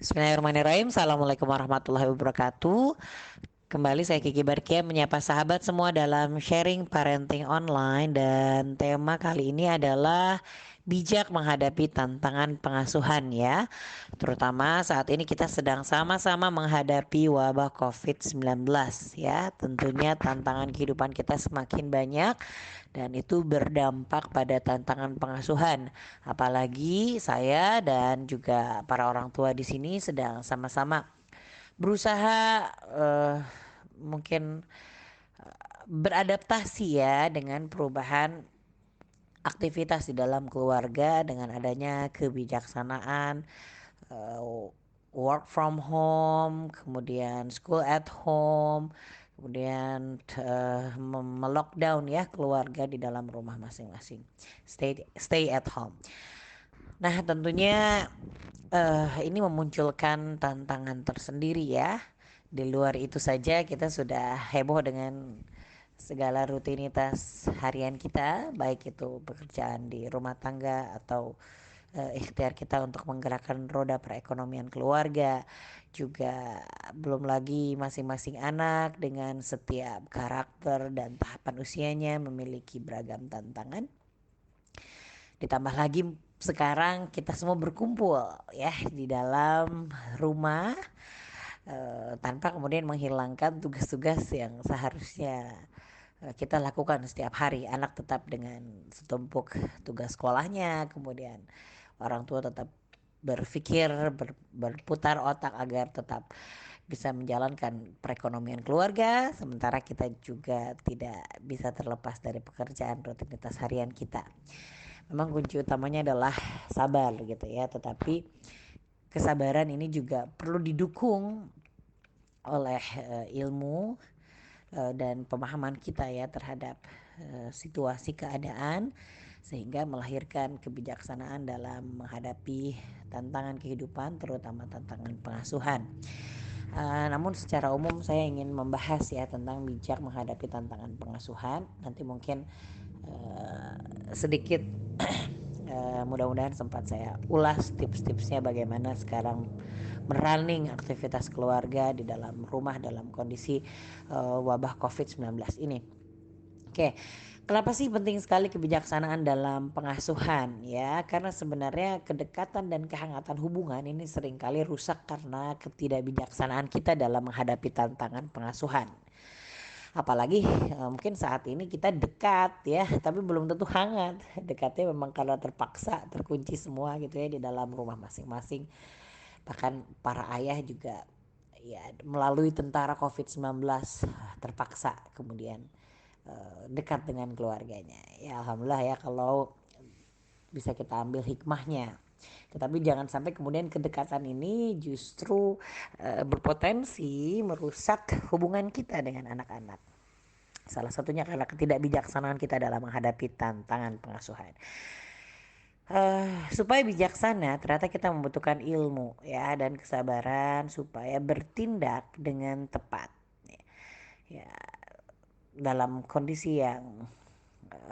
Bismillahirrahmanirrahim. Assalamualaikum warahmatullahi wabarakatuh. Kembali saya Kiki Barkia menyapa sahabat semua dalam sharing parenting online, dan tema kali ini adalah bijak menghadapi tantangan pengasuhan ya. Terutama saat ini kita sedang sama-sama menghadapi wabah COVID-19 ya. Tentunya tantangan kehidupan kita semakin banyak dan itu berdampak pada tantangan pengasuhan. Apalagi saya dan juga para orang tua di sini sedang sama-sama berusaha mungkin beradaptasi ya dengan perubahan aktivitas di dalam keluarga dengan adanya kebijaksanaan uh, work from home, kemudian school at home, kemudian melockdown ya keluarga di dalam rumah masing-masing, stay at home. Nah tentunya ini memunculkan tantangan tersendiri ya. Di luar itu saja kita sudah heboh dengan segala rutinitas harian kita, baik itu pekerjaan di rumah tangga atau ikhtiar kita untuk menggerakkan roda perekonomian keluarga. Juga belum lagi masing-masing anak dengan setiap karakter dan tahapan usianya memiliki beragam tantangan. Ditambah lagi sekarang kita semua berkumpul ya di dalam rumah, tanpa kemudian menghilangkan tugas-tugas yang seharusnya kita lakukan setiap hari. Anak tetap dengan setumpuk tugas sekolahnya, kemudian orang tua tetap berpikir, berputar otak agar tetap bisa menjalankan perekonomian keluarga, sementara kita juga tidak bisa terlepas dari pekerjaan rutinitas harian kita. Memang kunci utamanya adalah sabar gitu ya, tetapi kesabaran ini juga perlu didukung oleh ilmu dan pemahaman kita ya terhadap situasi keadaan, sehingga melahirkan kebijaksanaan dalam menghadapi tantangan kehidupan, terutama tantangan pengasuhan. Namun secara umum saya ingin membahas ya tentang bijak menghadapi tantangan pengasuhan. Nanti mungkin sedikit mudah-mudahan sempat saya ulas tips-tipsnya bagaimana sekarang merunning aktivitas keluarga di dalam rumah dalam kondisi wabah COVID-19 ini. Oke, kenapa sih penting sekali kebijaksanaan dalam pengasuhan ya? Karena sebenarnya kedekatan dan kehangatan hubungan ini seringkali rusak karena ketidakbijaksanaan kita dalam menghadapi tantangan pengasuhan. Apalagi mungkin saat ini kita dekat ya, tapi belum tentu hangat. Dekatnya memang karena terpaksa, terkunci semua gitu ya di dalam rumah masing-masing. Bahkan para ayah juga ya melalui tentara COVID-19 terpaksa kemudian dekat dengan keluarganya. Ya alhamdulillah ya kalau bisa kita ambil hikmahnya. Tetapi jangan sampai kemudian kedekatan ini justru berpotensi merusak hubungan kita dengan anak-anak. Salah satunya karena ketidakbijaksanaan kita dalam menghadapi tantangan pengasuhan. Supaya bijaksana, ternyata kita membutuhkan ilmu ya dan kesabaran supaya bertindak dengan tepat. Ya, dalam kondisi yang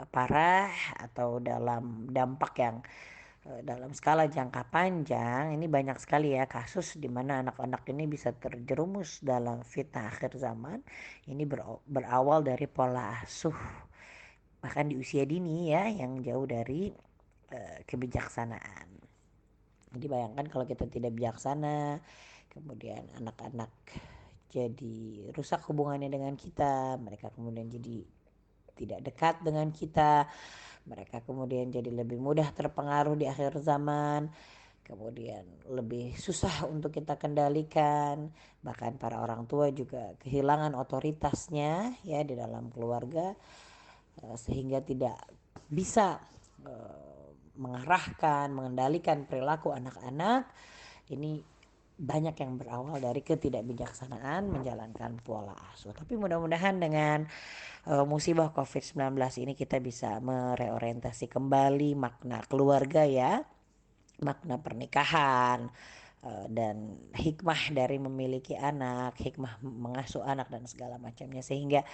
parah atau dalam dampak yang dalam skala jangka panjang, ini banyak sekali ya kasus di mana anak-anak ini bisa terjerumus dalam fitnah akhir zaman. Ini berawal dari pola asuh bahkan di usia dini ya yang jauh dari kebijaksanaan. Jadi bayangkan kalau kita tidak bijaksana, kemudian anak-anak jadi rusak hubungannya dengan kita, mereka kemudian jadi tidak dekat dengan kita, mereka kemudian jadi lebih mudah terpengaruh di akhir zaman, kemudian lebih susah untuk kita kendalikan, bahkan para orang tua juga kehilangan otoritasnya ya di dalam keluarga, sehingga tidak bisa mengarahkan, mengendalikan perilaku anak-anak. Ini banyak yang berawal dari ketidakbijaksanaan menjalankan pola asuh. Tapi mudah-mudahan dengan musibah COVID-19 ini kita bisa mereorientasi kembali makna keluarga ya, makna pernikahan, dan hikmah dari memiliki anak, hikmah mengasuh anak dan segala macamnya, sehingga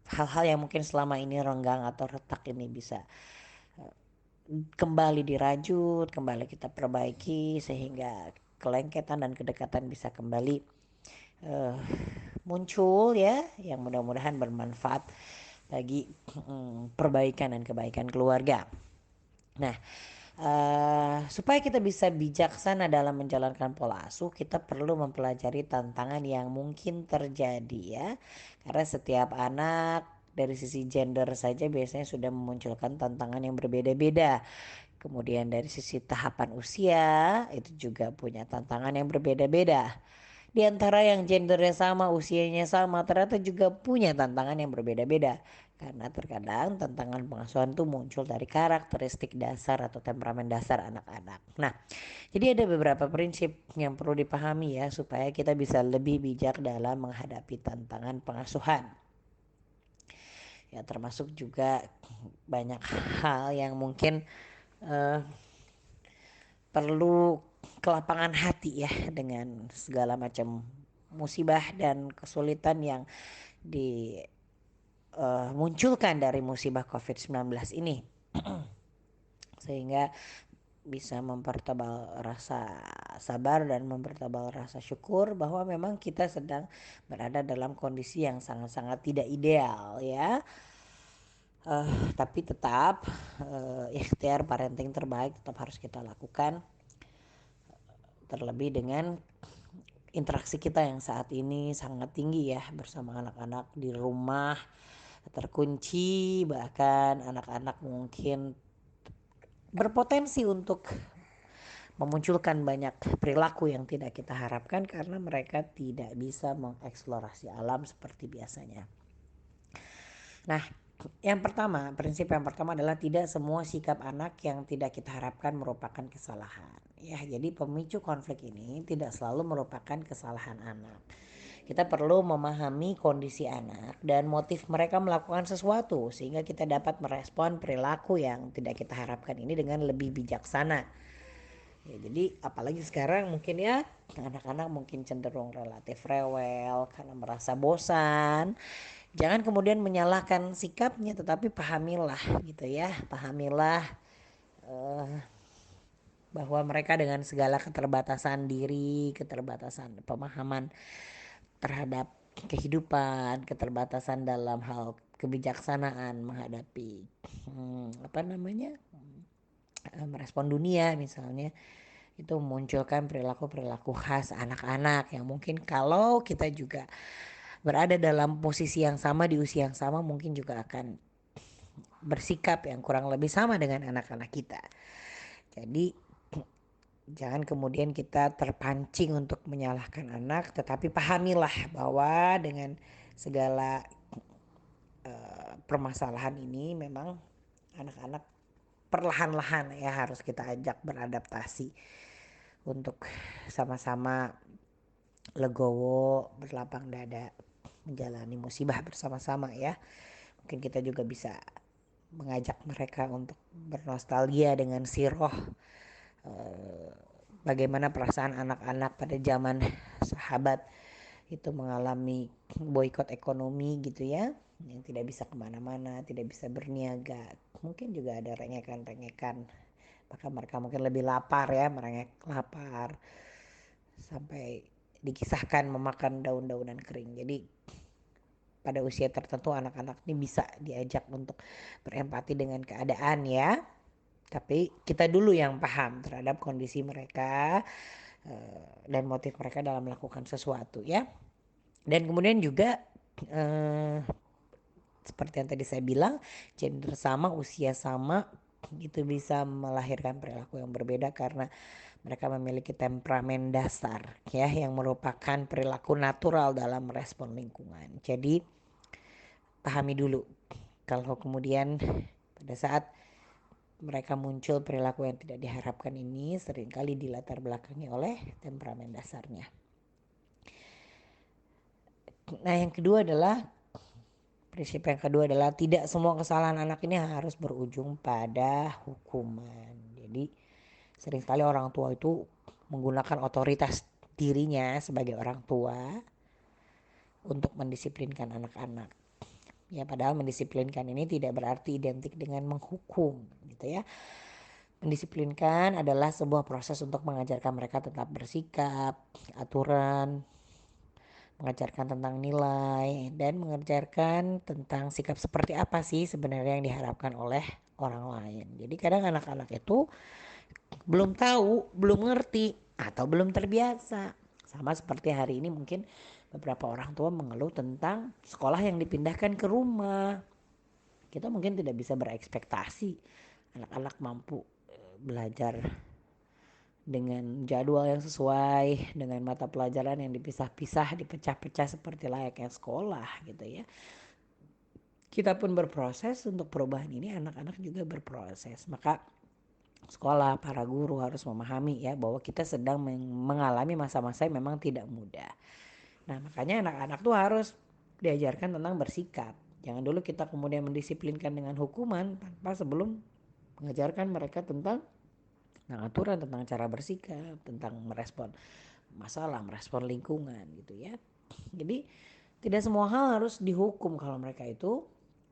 hal-hal yang mungkin selama ini renggang atau retak ini bisa kembali dirajut, kembali kita perbaiki sehingga kelengketan dan kedekatan bisa kembali muncul ya, yang mudah-mudahan bermanfaat bagi perbaikan dan kebaikan keluarga. Nah, supaya kita bisa bijaksana dalam menjalankan pola asuh, kita perlu mempelajari tantangan yang mungkin terjadi ya. Karena setiap anak dari sisi gender saja biasanya sudah memunculkan tantangan yang berbeda-beda. Kemudian dari sisi tahapan usia itu juga punya tantangan yang berbeda-beda. Di antara yang gendernya sama, usianya sama, ternyata juga punya tantangan yang berbeda-beda. Karena terkadang tantangan pengasuhan itu muncul dari karakteristik dasar atau temperamen dasar anak-anak. Nah, jadi ada beberapa prinsip yang perlu dipahami ya supaya kita bisa lebih bijak dalam menghadapi tantangan pengasuhan. Ya, termasuk juga banyak hal yang mungkin uh, perlu kelapangan hati ya dengan segala macam musibah dan kesulitan yang dimunculkan dari musibah COVID-19 ini. Sehingga bisa mempertebal rasa sabar dan mempertebal rasa syukur bahwa memang kita sedang berada dalam kondisi yang sangat-sangat tidak ideal ya. Tapi tetap ikhtiar parenting terbaik tetap harus kita lakukan, terlebih dengan interaksi kita yang saat ini sangat tinggi ya bersama anak-anak di rumah terkunci, bahkan anak-anak mungkin berpotensi untuk memunculkan banyak perilaku yang tidak kita harapkan karena mereka tidak bisa mengeksplorasi alam seperti biasanya. Nah, prinsip yang pertama adalah tidak semua sikap anak yang tidak kita harapkan merupakan kesalahan. Ya, jadi pemicu konflik ini tidak selalu merupakan kesalahan anak. Kita perlu memahami kondisi anak dan motif mereka melakukan sesuatu sehingga kita dapat merespon perilaku yang tidak kita harapkan ini dengan lebih bijaksana. Ya, jadi apalagi sekarang mungkin ya anak-anak mungkin cenderung relatif rewel karena merasa bosan. Jangan kemudian menyalahkan sikapnya, tetapi pahamilah gitu ya, pahamilah uh, bahwa mereka dengan segala keterbatasan diri, keterbatasan pemahaman terhadap kehidupan, keterbatasan dalam hal kebijaksanaan menghadapi merespon dunia misalnya, itu memunculkan perilaku-perilaku khas anak-anak yang mungkin kalau kita juga berada dalam posisi yang sama di usia yang sama mungkin juga akan bersikap yang kurang lebih sama dengan anak-anak kita. Jadi jangan kemudian kita terpancing untuk menyalahkan anak, tetapi pahamilah bahwa dengan segala permasalahan ini memang anak-anak perlahan-lahan ya harus kita ajak beradaptasi untuk sama-sama legowo, berlapang dada menjalani musibah bersama-sama ya. Mungkin kita juga bisa mengajak mereka untuk bernostalgia dengan siroh bagaimana perasaan anak-anak pada zaman sahabat itu mengalami boikot ekonomi gitu ya, yang tidak bisa kemana-mana, tidak bisa berniaga, mungkin juga ada rengekan-rengekan, bahkan mereka mungkin lebih lapar ya, merengek lapar sampai dikisahkan memakan daun-daunan kering. Jadi pada usia tertentu anak-anak ini bisa diajak untuk berempati dengan keadaan ya, tapi kita dulu yang paham terhadap kondisi mereka dan motif mereka dalam melakukan sesuatu ya. Dan kemudian juga seperti yang tadi saya bilang, gender sama, usia sama itu bisa melahirkan perilaku yang berbeda karena mereka memiliki temperamen dasar ya yang merupakan perilaku natural dalam merespon lingkungan. Jadi pahami dulu kalau kemudian pada saat mereka muncul perilaku yang tidak diharapkan ini seringkali dilatar belakangi oleh temperamen dasarnya. Nah, prinsip yang kedua adalah tidak semua kesalahan anak ini harus berujung pada hukuman. Jadi seringkali orang tua itu menggunakan otoritas dirinya sebagai orang tua untuk mendisiplinkan anak-anak. Ya, padahal mendisiplinkan ini tidak berarti identik dengan menghukum gitu ya. Mendisiplinkan adalah sebuah proses untuk mengajarkan mereka tetap bersikap, aturan, mengajarkan tentang nilai, dan mengajarkan tentang sikap seperti apa sih sebenarnya yang diharapkan oleh orang lain. Jadi kadang anak-anak itu belum tahu, belum ngerti, atau belum terbiasa. Sama seperti hari ini mungkin beberapa orang tua mengeluh tentang sekolah yang dipindahkan ke rumah. Kita mungkin tidak bisa berekspektasi anak-anak mampu belajar dengan jadwal yang sesuai, dengan mata pelajaran yang dipisah-pisah, dipecah-pecah seperti layaknya sekolah gitu ya. Kita pun berproses untuk perubahan ini, anak-anak juga berproses. Maka sekolah, para guru harus memahami ya bahwa kita sedang mengalami masa-masa yang memang tidak mudah. Nah, makanya anak-anak tuh harus diajarkan tentang bersikap. Jangan dulu kita kemudian mendisiplinkan dengan hukuman tanpa sebelum mengajarkan mereka tentang aturan, tentang cara bersikap, tentang merespon masalah, merespon lingkungan gitu ya. Jadi tidak semua hal harus dihukum kalau mereka itu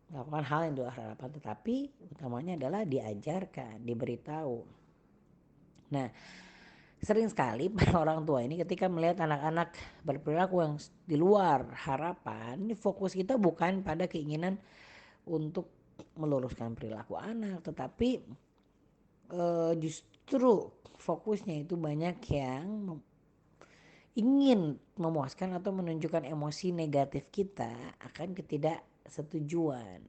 melakukan hal yang di luar harapan, tetapi utamanya adalah diajarkan, diberitahu. Nah, sering sekali para orang tua ini ketika melihat anak-anak berperilaku yang di luar harapan, ini fokus kita bukan pada keinginan untuk meluruskan perilaku anak, tetapi justru fokusnya itu banyak yang ingin memuaskan atau menunjukkan emosi negatif kita akan ketidaksetujuan.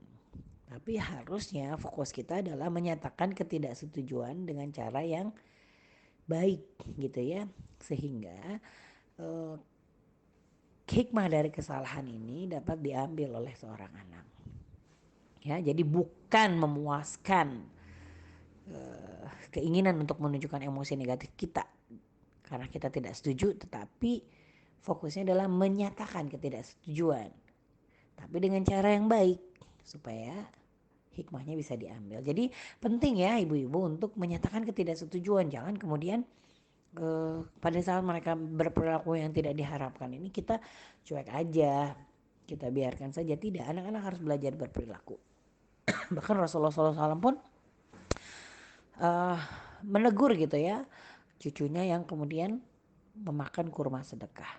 Tapi harusnya fokus kita adalah menyatakan ketidaksetujuan dengan cara yang baik gitu ya. Sehingga hikmah dari kesalahan ini dapat diambil oleh seorang anak. Ya, jadi bukan memuaskan keinginan untuk menunjukkan emosi negatif kita karena kita tidak setuju, tetapi fokusnya adalah menyatakan ketidaksetujuan, tapi dengan cara yang baik supaya hikmahnya bisa diambil. Jadi penting ya ibu-ibu untuk menyatakan ketidaksetujuan. Jangan kemudian pada saat mereka berperilaku yang tidak diharapkan ini kita cuek aja, kita biarkan saja. Tidak, anak-anak harus belajar berperilaku. Bahkan Rasulullah SAW pun menegur gitu ya cucunya yang kemudian memakan kurma sedekah.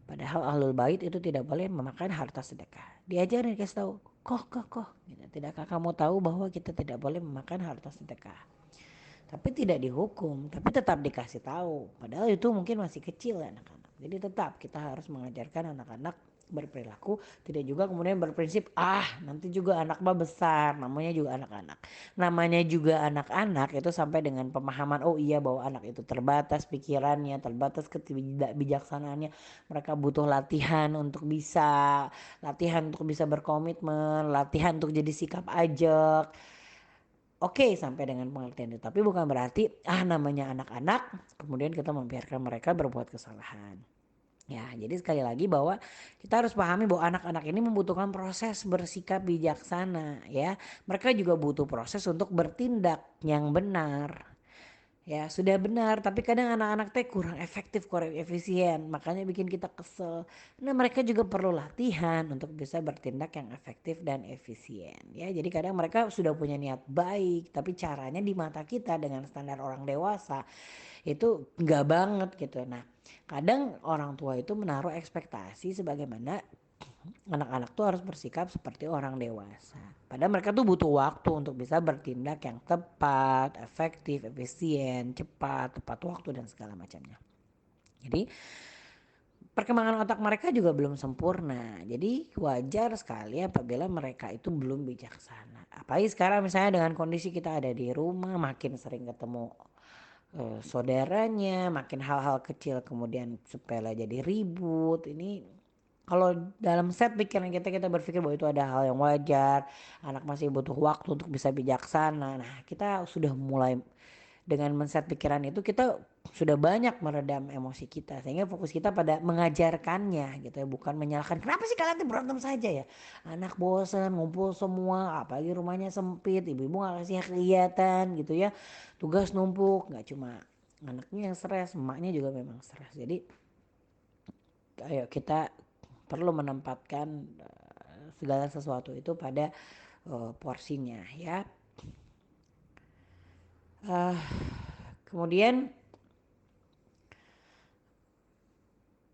Padahal ahlul bait itu tidak boleh memakan harta sedekah. Diajarin, kasih tahu, koh. Gitu. Tidakkah kamu tahu bahwa kita tidak boleh memakan harta sedekah? Tapi tidak dihukum, tapi tetap dikasih tahu. Padahal itu mungkin masih kecil ya anak-anak. Jadi tetap kita harus mengajarkan anak-anak berperilaku, tidak juga kemudian berprinsip nanti juga anak mah besar, namanya juga anak-anak itu sampai dengan pemahaman iya bahwa anak itu terbatas pikirannya, terbatas kebijaksanaannya, mereka butuh latihan untuk bisa berkomitmen, latihan untuk jadi sikap ajak. Oke, sampai dengan pengertian itu, tapi bukan berarti namanya anak-anak kemudian kita membiarkan mereka berbuat kesalahan. Ya, jadi sekali lagi bahwa kita harus pahami bahwa anak-anak ini membutuhkan proses bersikap bijaksana ya. Mereka juga butuh proses untuk bertindak yang benar. Ya, sudah benar, tapi kadang anak-anak teh kurang efektif, kurang efisien, makanya bikin kita kesel. Nah, mereka juga perlu latihan untuk bisa bertindak yang efektif dan efisien. Ya, jadi kadang mereka sudah punya niat baik, tapi caranya di mata kita dengan standar orang dewasa itu enggak banget gitu. Nah, kadang orang tua itu menaruh ekspektasi sebagaimana anak-anak tuh harus bersikap seperti orang dewasa. Padahal mereka tuh butuh waktu untuk bisa bertindak yang tepat, efektif, efisien, cepat, tepat waktu dan segala macamnya. Jadi perkembangan otak mereka juga belum sempurna. Jadi wajar sekali apabila mereka itu belum bijaksana. Apalagi sekarang misalnya dengan kondisi kita ada di rumah, makin sering ketemu saudaranya, makin hal-hal kecil kemudian sepele jadi ribut. Ini kalau dalam set pikiran kita berpikir bahwa itu ada hal yang wajar, anak masih butuh waktu untuk bisa bijaksana. Nah, kita sudah mulai dengan men-set pikiran itu, kita sudah banyak meredam emosi kita sehingga fokus kita pada mengajarkannya gitu ya, bukan menyalahkan. Kenapa sih kalian berantem saja ya? Anak bosan ngumpul semua, apalagi rumahnya sempit, ibu-ibu gak kasih kegiatan gitu ya. Tugas numpuk, gak cuma anaknya yang stres, emaknya juga memang stres. Jadi ayo kita perlu menempatkan segala sesuatu itu pada porsinya ya. Uh, Kemudian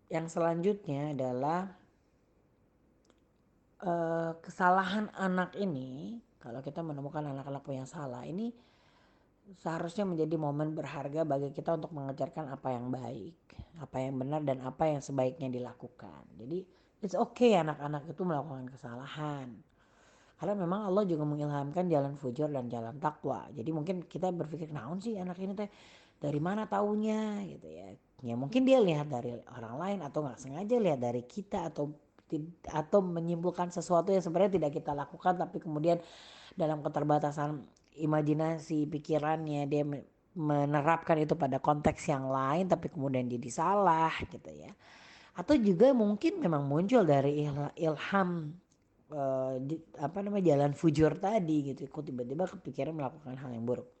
yang selanjutnya adalah kesalahan anak ini. Kalau kita menemukan anak-anak yang salah ini, seharusnya menjadi momen berharga bagi kita untuk mengajarkan apa yang baik, apa yang benar, dan apa yang sebaiknya dilakukan. Jadi it's okay anak-anak itu melakukan kesalahan. Karena memang Allah juga mengilhamkan jalan fujur dan jalan takwa. Jadi mungkin kita berpikir, naon sih anak ini teh, dari mana taunya gitu ya. Ya mungkin dia lihat dari orang lain atau nggak sengaja lihat dari kita, atau menyimpulkan sesuatu yang sebenarnya tidak kita lakukan, tapi kemudian dalam keterbatasan imajinasi pikirannya dia menerapkan itu pada konteks yang lain, tapi kemudian jadi salah gitu ya. Atau juga mungkin memang muncul dari ilham jalan fujur tadi gitu, kok tiba-tiba kepikiran melakukan hal yang buruk.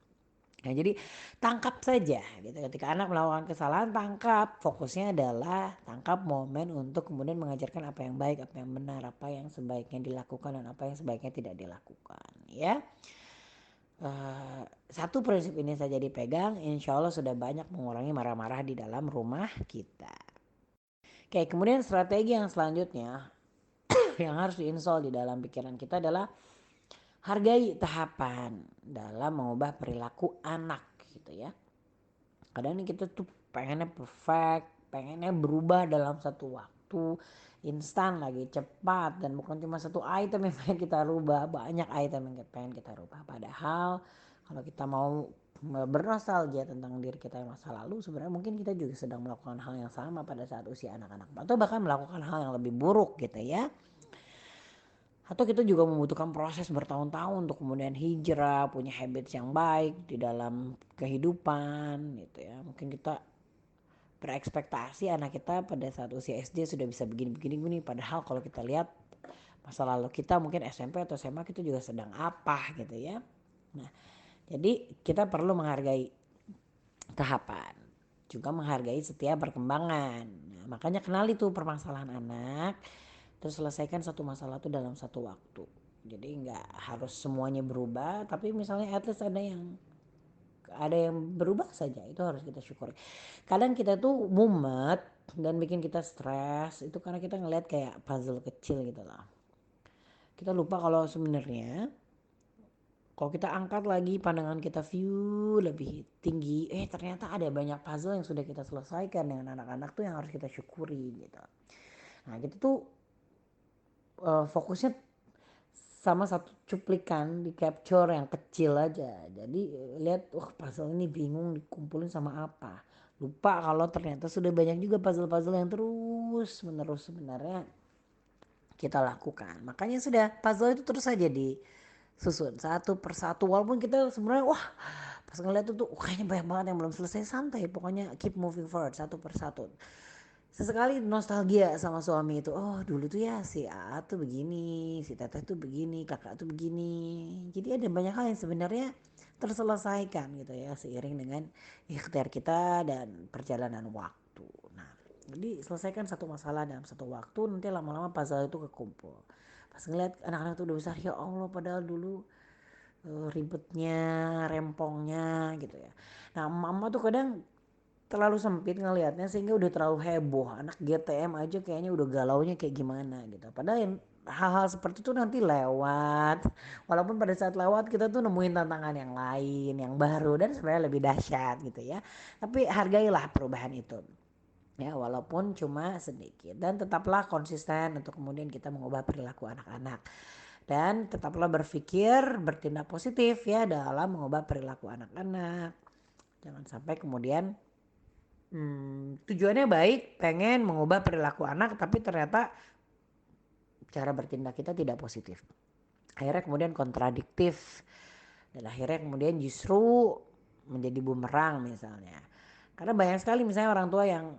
Nah jadi tangkap saja gitu, ketika anak melakukan kesalahan tangkap, fokusnya adalah tangkap momen untuk kemudian mengajarkan apa yang baik, apa yang benar, apa yang sebaiknya dilakukan dan apa yang sebaiknya tidak dilakukan ya. Satu prinsip ini saja dipegang, insya Allah sudah banyak mengurangi marah-marah di dalam rumah kita. Oke, kemudian strategi yang selanjutnya yang harus diinstal di dalam pikiran kita adalah hargai tahapan dalam mengubah perilaku anak gitu ya. Kadang ini kita tuh pengennya perfect, pengennya berubah dalam satu waktu, instan lagi, cepat, dan bukan cuma satu item yang pengen kita rubah, banyak item yang pengen kita rubah. Padahal kalau kita mau bernostalgia tentang diri kita yang masa lalu, sebenarnya mungkin kita juga sedang melakukan hal yang sama pada saat usia anak-anak, atau bahkan melakukan hal yang lebih buruk gitu ya. Atau kita juga membutuhkan proses bertahun-tahun untuk kemudian hijrah, punya habits yang baik di dalam kehidupan gitu ya. Mungkin kita berekspektasi anak kita pada saat usia SD sudah bisa begini-begini, padahal kalau kita lihat masa lalu kita mungkin SMP atau SMA kita juga sedang apa gitu ya. Nah, jadi kita perlu menghargai tahapan, juga menghargai setiap perkembangan. Nah, makanya kenali tuh permasalahan anak, terus selesaikan satu masalah itu dalam satu waktu. Jadi nggak harus semuanya berubah, tapi misalnya at least ada yang berubah saja, itu harus kita syukuri. Kadang kita tuh mumet dan bikin kita stres itu karena kita ngelihat kayak puzzle kecil gitu lah. Kita lupa kalau sebenarnya kalau kita angkat lagi pandangan kita view lebih tinggi, ternyata ada banyak puzzle yang sudah kita selesaikan dengan anak-anak tuh yang harus kita syukuri gitu. Nah kita tuh fokusnya sama satu cuplikan di capture yang kecil aja. Jadi lihat, puzzle ini bingung dikumpulin sama apa. Lupa kalau ternyata sudah banyak juga puzzle-puzzle yang terus menerus sebenarnya kita lakukan. Makanya sudah puzzle itu terus saja disusun satu persatu. Walaupun kita sebenarnya pas ngeliat itu kayaknya banyak banget yang belum selesai, santai. Pokoknya keep moving forward satu persatu. Sesekali nostalgia sama suami itu, dulu tuh ya si A tuh begini, si Teteh tuh begini, kakak tuh begini. Jadi ada banyak hal yang sebenarnya terselesaikan gitu ya seiring dengan ikhtiar kita dan perjalanan waktu. Nah, jadi selesaikan satu masalah dalam satu waktu, nanti lama-lama puzzle itu kekumpul. Pas ngeliat anak-anak tuh udah besar, ya Allah padahal dulu ribetnya, rempongnya gitu ya. Nah, mama tuh kadang terlalu sempit ngelihatnya sehingga udah terlalu heboh. Anak GTM aja kayaknya udah galaunya kayak gimana gitu. Padahal hal-hal seperti itu nanti lewat. Walaupun pada saat lewat kita tuh nemuin tantangan yang lain, yang baru dan sebenarnya lebih dahsyat gitu ya. Tapi hargailah perubahan itu. Ya, walaupun cuma sedikit, dan tetaplah konsisten untuk kemudian kita mengubah perilaku anak-anak. Dan tetaplah berpikir, bertindak positif ya dalam mengubah perilaku anak-anak. Jangan sampai kemudian tujuannya baik, pengen mengubah perilaku anak, tapi ternyata cara bertindak kita tidak positif. Akhirnya kemudian kontradiktif, dan akhirnya kemudian justru menjadi bumerang misalnya. Karena banyak sekali misalnya orang tua yang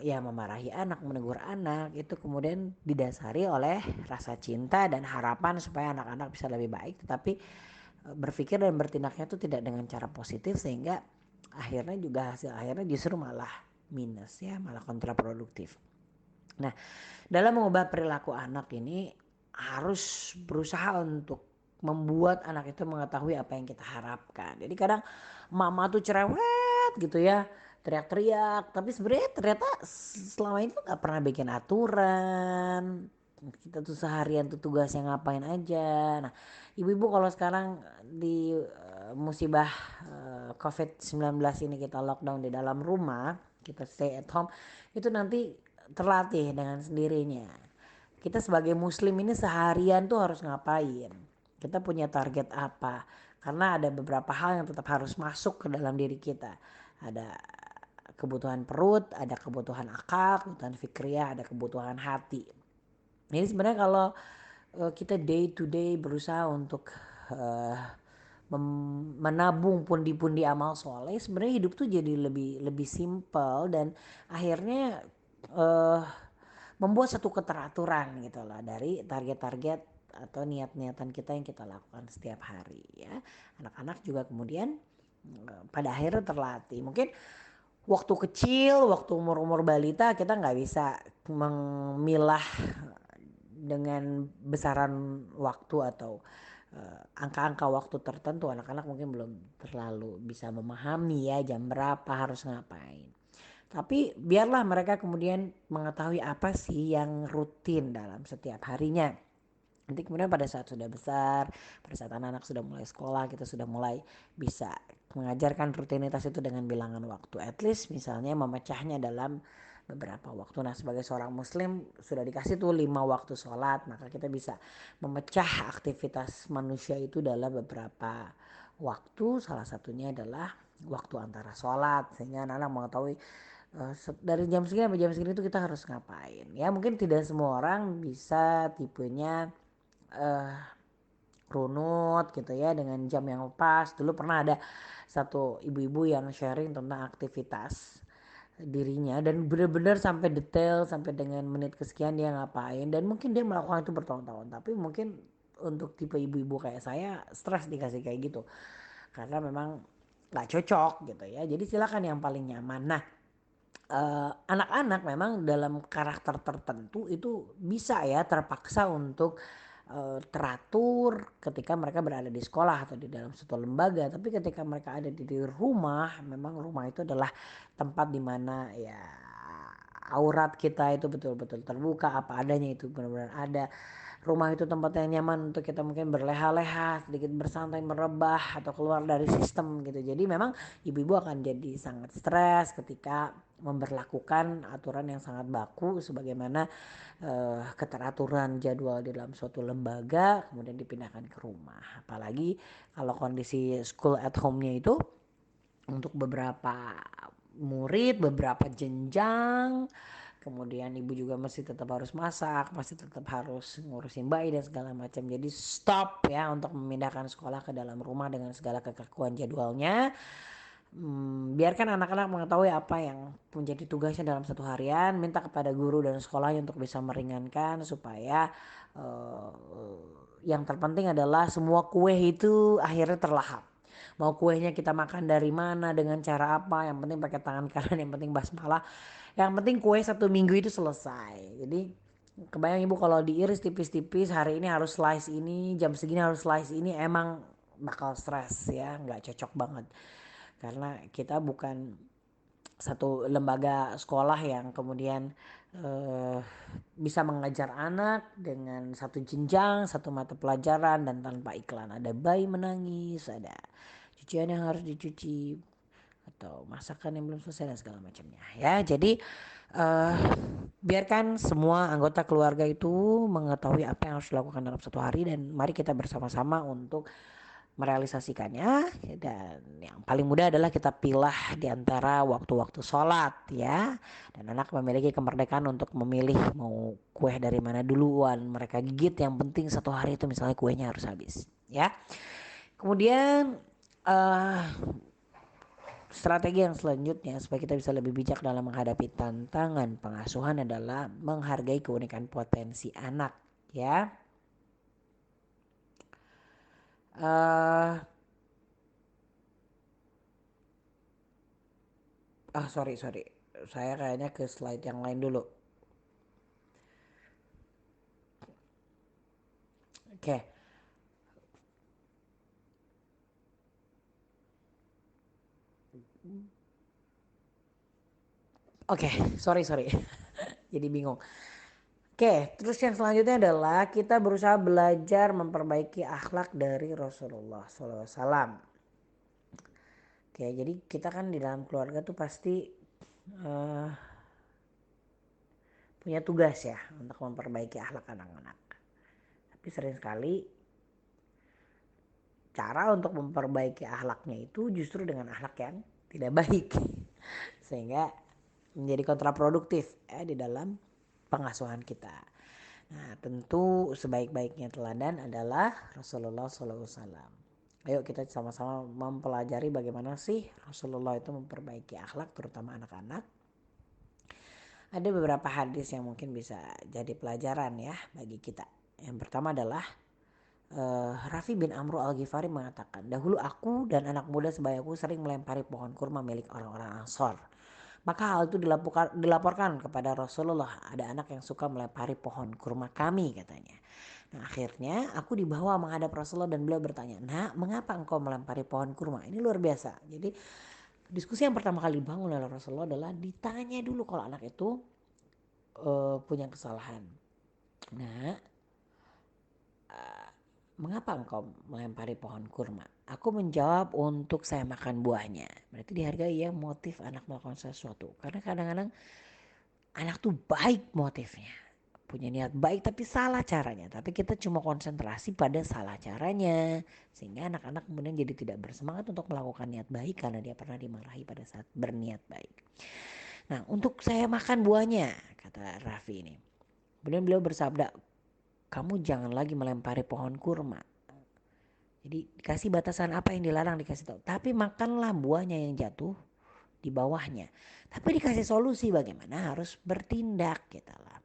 ya memarahi anak, menegur anak, itu kemudian didasari oleh rasa cinta dan harapan supaya anak-anak bisa lebih baik, tetapi berpikir dan bertindaknya itu tidak dengan cara positif, sehingga akhirnya juga hasil akhirnya justru malah minus ya, malah kontraproduktif. Nah, dalam mengubah perilaku anak ini harus berusaha untuk membuat anak itu mengetahui apa yang kita harapkan. Jadi kadang mama tuh cerewet gitu ya, teriak-teriak, tapi sebenarnya ternyata selama itu nggak pernah bikin aturan. Kita tuh seharian tuh tugasnya ngapain aja. Nah, ibu-ibu kalau sekarang di musibah COVID-19 ini kita lockdown di dalam rumah, kita stay at home, itu nanti terlatih dengan sendirinya. Kita sebagai muslim ini seharian tuh harus ngapain? Kita punya target apa? Karena ada beberapa hal yang tetap harus masuk ke dalam diri kita. Ada kebutuhan perut, ada kebutuhan akal, kebutuhan fikriah, ada kebutuhan hati. Jadi sebenarnya kalau kita day to day berusaha untuk menabung pundi-pundi amal soleh, sebenarnya hidup tuh jadi lebih lebih simpel dan akhirnya uh, membuat satu keteraturan gitu loh dari target-target atau niat-niatan kita yang kita lakukan setiap hari ya. Anak-anak juga kemudian pada akhirnya terlatih. Mungkin waktu kecil, waktu umur-umur balita kita nggak bisa memilah dengan besaran waktu atau angka-angka waktu tertentu. Anak-anak mungkin belum terlalu bisa memahami ya jam berapa harus ngapain. Tapi biarlah mereka kemudian mengetahui apa sih yang rutin dalam setiap harinya. Nanti kemudian pada saat sudah besar, pada saat anak-anak sudah mulai sekolah, kita sudah mulai bisa mengajarkan rutinitas itu dengan bilangan waktu. At least misalnya memecahnya dalam beberapa waktu. Nah sebagai seorang muslim sudah dikasih tuh 5 waktu sholat, maka kita bisa memecah aktivitas manusia itu dalam beberapa waktu. Salah satunya adalah waktu antara sholat, sehingga anak-anak mengetahui dari jam segini sampai jam segini itu kita harus ngapain. Ya mungkin tidak semua orang bisa tipenya uh, runut gitu ya dengan jam yang pas. Dulu pernah ada satu ibu-ibu yang sharing tentang aktivitas dirinya dan benar-benar sampai detail sampai dengan menit kesekian dia ngapain dan mungkin dia melakukan itu bertahun-tahun, tapi mungkin untuk tipe ibu-ibu kayak saya stres dikasih kayak gitu karena memang nggak cocok gitu ya. Jadi silakan yang paling nyaman. Nah anak-anak memang dalam karakter tertentu itu bisa ya terpaksa untuk teratur ketika mereka berada di sekolah atau di dalam suatu lembaga. Tapi ketika mereka ada di rumah, memang rumah itu adalah tempat di mana ya aurat kita itu betul-betul terbuka, apa adanya itu benar-benar ada. Rumah itu tempat yang nyaman untuk kita mungkin berleha-leha, sedikit bersantai, merebah atau keluar dari sistem gitu. Jadi memang ibu-ibu akan jadi sangat stres ketika memberlakukan aturan yang sangat baku sebagaimana keteraturan jadwal di dalam suatu lembaga kemudian dipindahkan ke rumah. Apalagi kalau kondisi school at home-nya itu untuk beberapa murid, beberapa jenjang, kemudian ibu juga masih tetap harus masak, masih tetap harus ngurusin bayi dan segala macam. Jadi stop ya untuk memindahkan sekolah ke dalam rumah dengan segala kekakuan jadwalnya. Biarkan anak-anak mengetahui apa yang menjadi tugasnya dalam satu harian, minta kepada guru dan sekolahnya untuk bisa meringankan supaya uh, yang terpenting adalah semua kue itu akhirnya terlahap. Mau kuenya kita makan dari mana, dengan cara apa, yang penting pakai tangan kanan, yang penting basmalah, yang penting kue 1 minggu itu selesai. Jadi kebayang ibu kalau diiris tipis-tipis, hari ini harus slice ini, jam segini harus slice ini, emang bakal stres ya, nggak cocok banget. Karena kita bukan satu lembaga sekolah yang kemudian bisa mengajar anak dengan satu jenjang, satu mata pelajaran dan tanpa iklan. Ada bayi menangis, ada cucian yang harus dicuci atau masakan yang belum selesai dan segala macamnya ya. Jadi biarkan semua anggota keluarga itu mengetahui apa yang harus dilakukan dalam satu hari dan mari kita bersama-sama untuk merealisasikannya. Dan yang paling mudah adalah kita pilah di antara waktu-waktu sholat ya, dan anak memiliki kemerdekaan untuk memilih mau kue dari mana duluan mereka gigit, yang penting satu hari itu misalnya kuenya harus habis ya. Kemudian uh, strategi yang selanjutnya supaya kita bisa lebih bijak dalam menghadapi tantangan pengasuhan adalah menghargai keunikan potensi anak ya. uh, sorry saya kayaknya ke slide yang lain dulu. Oke, Oke, sorry. Jadi bingung. Oke, terus yang selanjutnya adalah kita berusaha belajar memperbaiki akhlak dari Rasulullah SAW. Oke, jadi kita kan di dalam keluarga tuh pasti eh, punya tugas ya untuk memperbaiki akhlak anak-anak. Tapi sering sekali cara untuk memperbaiki akhlaknya itu justru dengan akhlak yang tidak baik. Sehingga menjadi kontraproduktif ya di dalam pengasuhan kita. Nah, tentu sebaik-baiknya teladan adalah Rasulullah SAW. Ayo kita sama-sama mempelajari bagaimana sih Rasulullah itu memperbaiki akhlak terutama anak-anak. Ada beberapa hadis yang mungkin bisa jadi pelajaran ya bagi kita. Yang pertama adalah Rafi bin Amru al-Ghifari mengatakan, dahulu aku dan anak muda sebayaku sering melempari pohon kurma milik orang-orang Ansor. Maka hal itu dilaporkan kepada Rasulullah. Ada anak yang suka melempari pohon kurma kami katanya. Nah, akhirnya aku dibawa menghadap Rasulullah dan beliau bertanya, "Nak, mengapa engkau melempari pohon kurma?" Ini luar biasa. Jadi diskusi yang pertama kali dibangun oleh Rasulullah adalah ditanya dulu kalau anak itu punya kesalahan. Nah, mengapa engkau melempari pohon kurma? Aku menjawab untuk saya makan buahnya. Berarti dihargai ya motif anak melakukan sesuatu. Karena kadang-kadang anak tuh baik motifnya. Punya niat baik tapi salah caranya. Tapi kita cuma konsentrasi pada salah caranya. Sehingga anak-anak kemudian jadi tidak bersemangat untuk melakukan niat baik karena dia pernah dimarahi pada saat berniat baik. Nah, untuk saya makan buahnya, kata Raffi ini. Kemudian beliau bersabda, kamu jangan lagi melempari pohon kurma. Jadi dikasih batasan apa yang dilarang dikasih tahu. Tapi makanlah buahnya yang jatuh di bawahnya. Tapi dikasih solusi bagaimana harus bertindak gitu lah.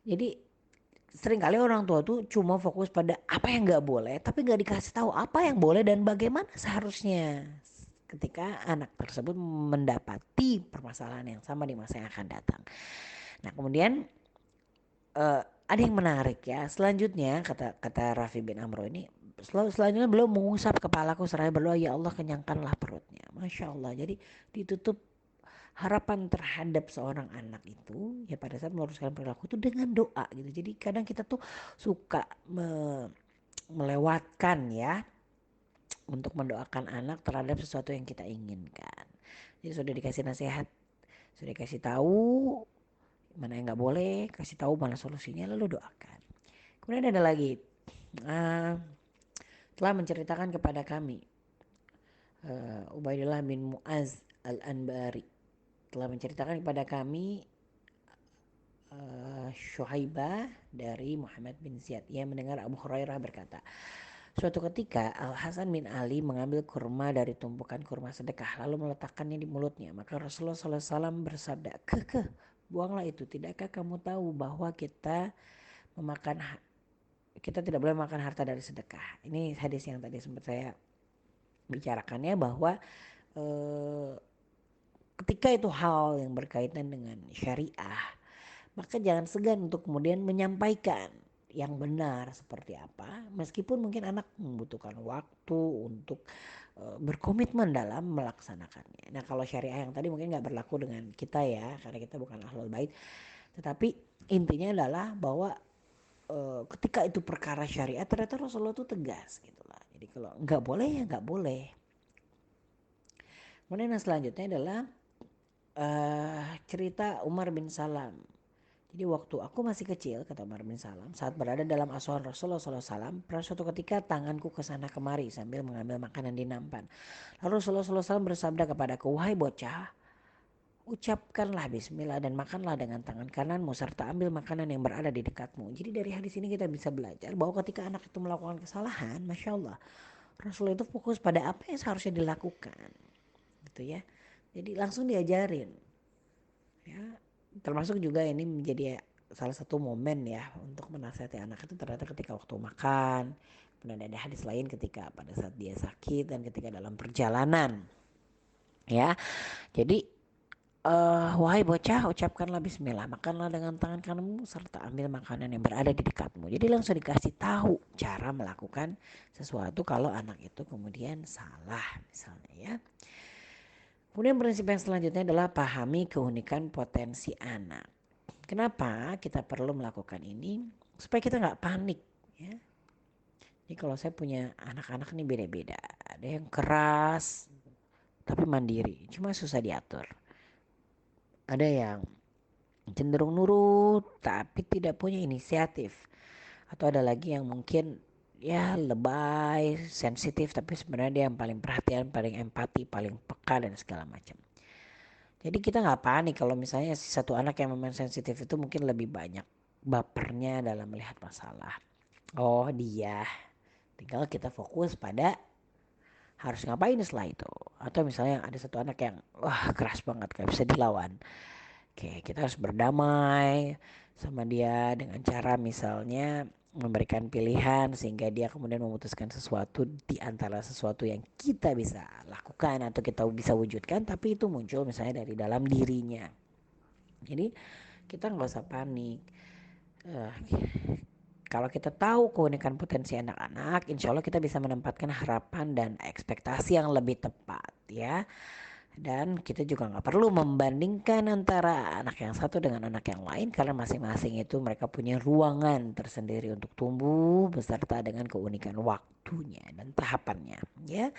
Jadi seringkali orang tua tuh cuma fokus pada apa yang nggak boleh, tapi nggak dikasih tahu apa yang boleh dan bagaimana seharusnya ketika anak tersebut mendapati permasalahan yang sama di masa yang akan datang. Nah kemudian ada yang menarik ya. Selanjutnya kata Rafi bin Amro ini, selanjutnya beliau mengusap kepalaku seraya berdoa, ya Allah kenyangkanlah perutnya. Masya Allah. Jadi ditutup harapan terhadap seorang anak itu ya pada saat meluruskan perilaku itu dengan doa gitu. Jadi kadang kita tuh suka melewatkan ya untuk mendoakan anak terhadap sesuatu yang kita inginkan. Jadi sudah dikasih nasihat, sudah dikasih tahu mana yang nggak boleh, kasih tahu mana solusinya lalu doakan. Kemudian ada lagi telah menceritakan kepada kami Ubaidillah bin Mu'az al-Anbari telah menceritakan kepada kami Syuhaibah dari Muhammad bin Ziyad. Ia mendengar Abu Hurairah berkata, suatu ketika Al Hasan bin Ali mengambil kurma dari tumpukan kurma sedekah lalu meletakkannya di mulutnya. Maka Rasulullah SAW bersabda, buanglah itu. Tidakkah kamu tahu bahwa kita tidak boleh makan harta dari sedekah? Ini hadis yang tadi sempat saya bicarakannya bahwa ketika itu hal yang berkaitan dengan syariah, maka jangan segan untuk kemudian menyampaikan yang benar seperti apa, meskipun mungkin anak membutuhkan waktu untuk berkomitmen dalam melaksanakannya. Nah kalau syariah yang tadi mungkin nggak berlaku dengan kita ya, karena kita bukan ahlul bait, tetapi intinya adalah bahwa ketika itu perkara syariat ternyata Rasulullah itu tegas gitulah. Jadi kalau nggak boleh ya nggak boleh. Kemudian yang selanjutnya adalah cerita Umar bin Salam. Jadi waktu aku masih kecil, kata Umar bin Salam, saat berada dalam asuhan Rasulullah SAW, pernah suatu ketika tanganku kesana kemari sambil mengambil makanan di nampan. Lalu Rasulullah SAW bersabda kepadaku, wahai bocah, ucapkanlah bismillah dan makanlah dengan tangan kananmu serta ambil makanan yang berada di dekatmu. Jadi dari hadis ini kita bisa belajar bahwa ketika anak itu melakukan kesalahan, Masya Allah, Rasulullah itu fokus pada apa yang seharusnya dilakukan. Gitu ya. Jadi langsung diajarin. Ya, termasuk juga ini menjadi salah satu momen ya untuk menasihati anak itu ternyata ketika waktu makan. Kemudian ada hadis lain ketika pada saat dia sakit dan ketika dalam perjalanan. Ya, jadi wahai bocah, ucapkanlah bismillah, makanlah dengan tangan kananmu serta ambil makanan yang berada di dekatmu. Jadi langsung dikasih tahu cara melakukan sesuatu kalau anak itu kemudian salah misalnya ya. Kemudian prinsip yang selanjutnya adalah pahami keunikan potensi anak. Kenapa kita perlu melakukan ini? Supaya kita nggak panik ya. Jadi kalau saya punya anak-anak nih beda-beda. Ada yang keras tapi mandiri, cuma susah diatur. Ada yang cenderung nurut tapi tidak punya inisiatif. Atau ada lagi yang mungkin ya lebay, sensitif tapi sebenarnya dia yang paling perhatian, paling empati, paling peka dan segala macam. Jadi kita nggak panik kalau misalnya si satu anak yang memang sensitif itu mungkin lebih banyak bapernya dalam melihat masalah. Oh dia, tinggal kita fokus pada harus ngapain setelah itu. Atau misalnya ada satu anak yang wah keras banget gak bisa dilawan. Oke, kita harus berdamai sama dia dengan cara misalnya memberikan pilihan sehingga dia kemudian memutuskan sesuatu di antara sesuatu yang kita bisa lakukan atau kita bisa wujudkan, tapi itu muncul misalnya dari dalam dirinya. Jadi kita nggak usah panik. Uh, Kalau kita tahu keunikan potensi anak-anak, insya Allah kita bisa menempatkan harapan dan ekspektasi yang lebih tepat ya. Dan kita juga nggak perlu membandingkan antara anak yang satu dengan anak yang lain karena masing-masing itu mereka punya ruangan tersendiri untuk tumbuh beserta dengan keunikan waktunya dan tahapannya ya.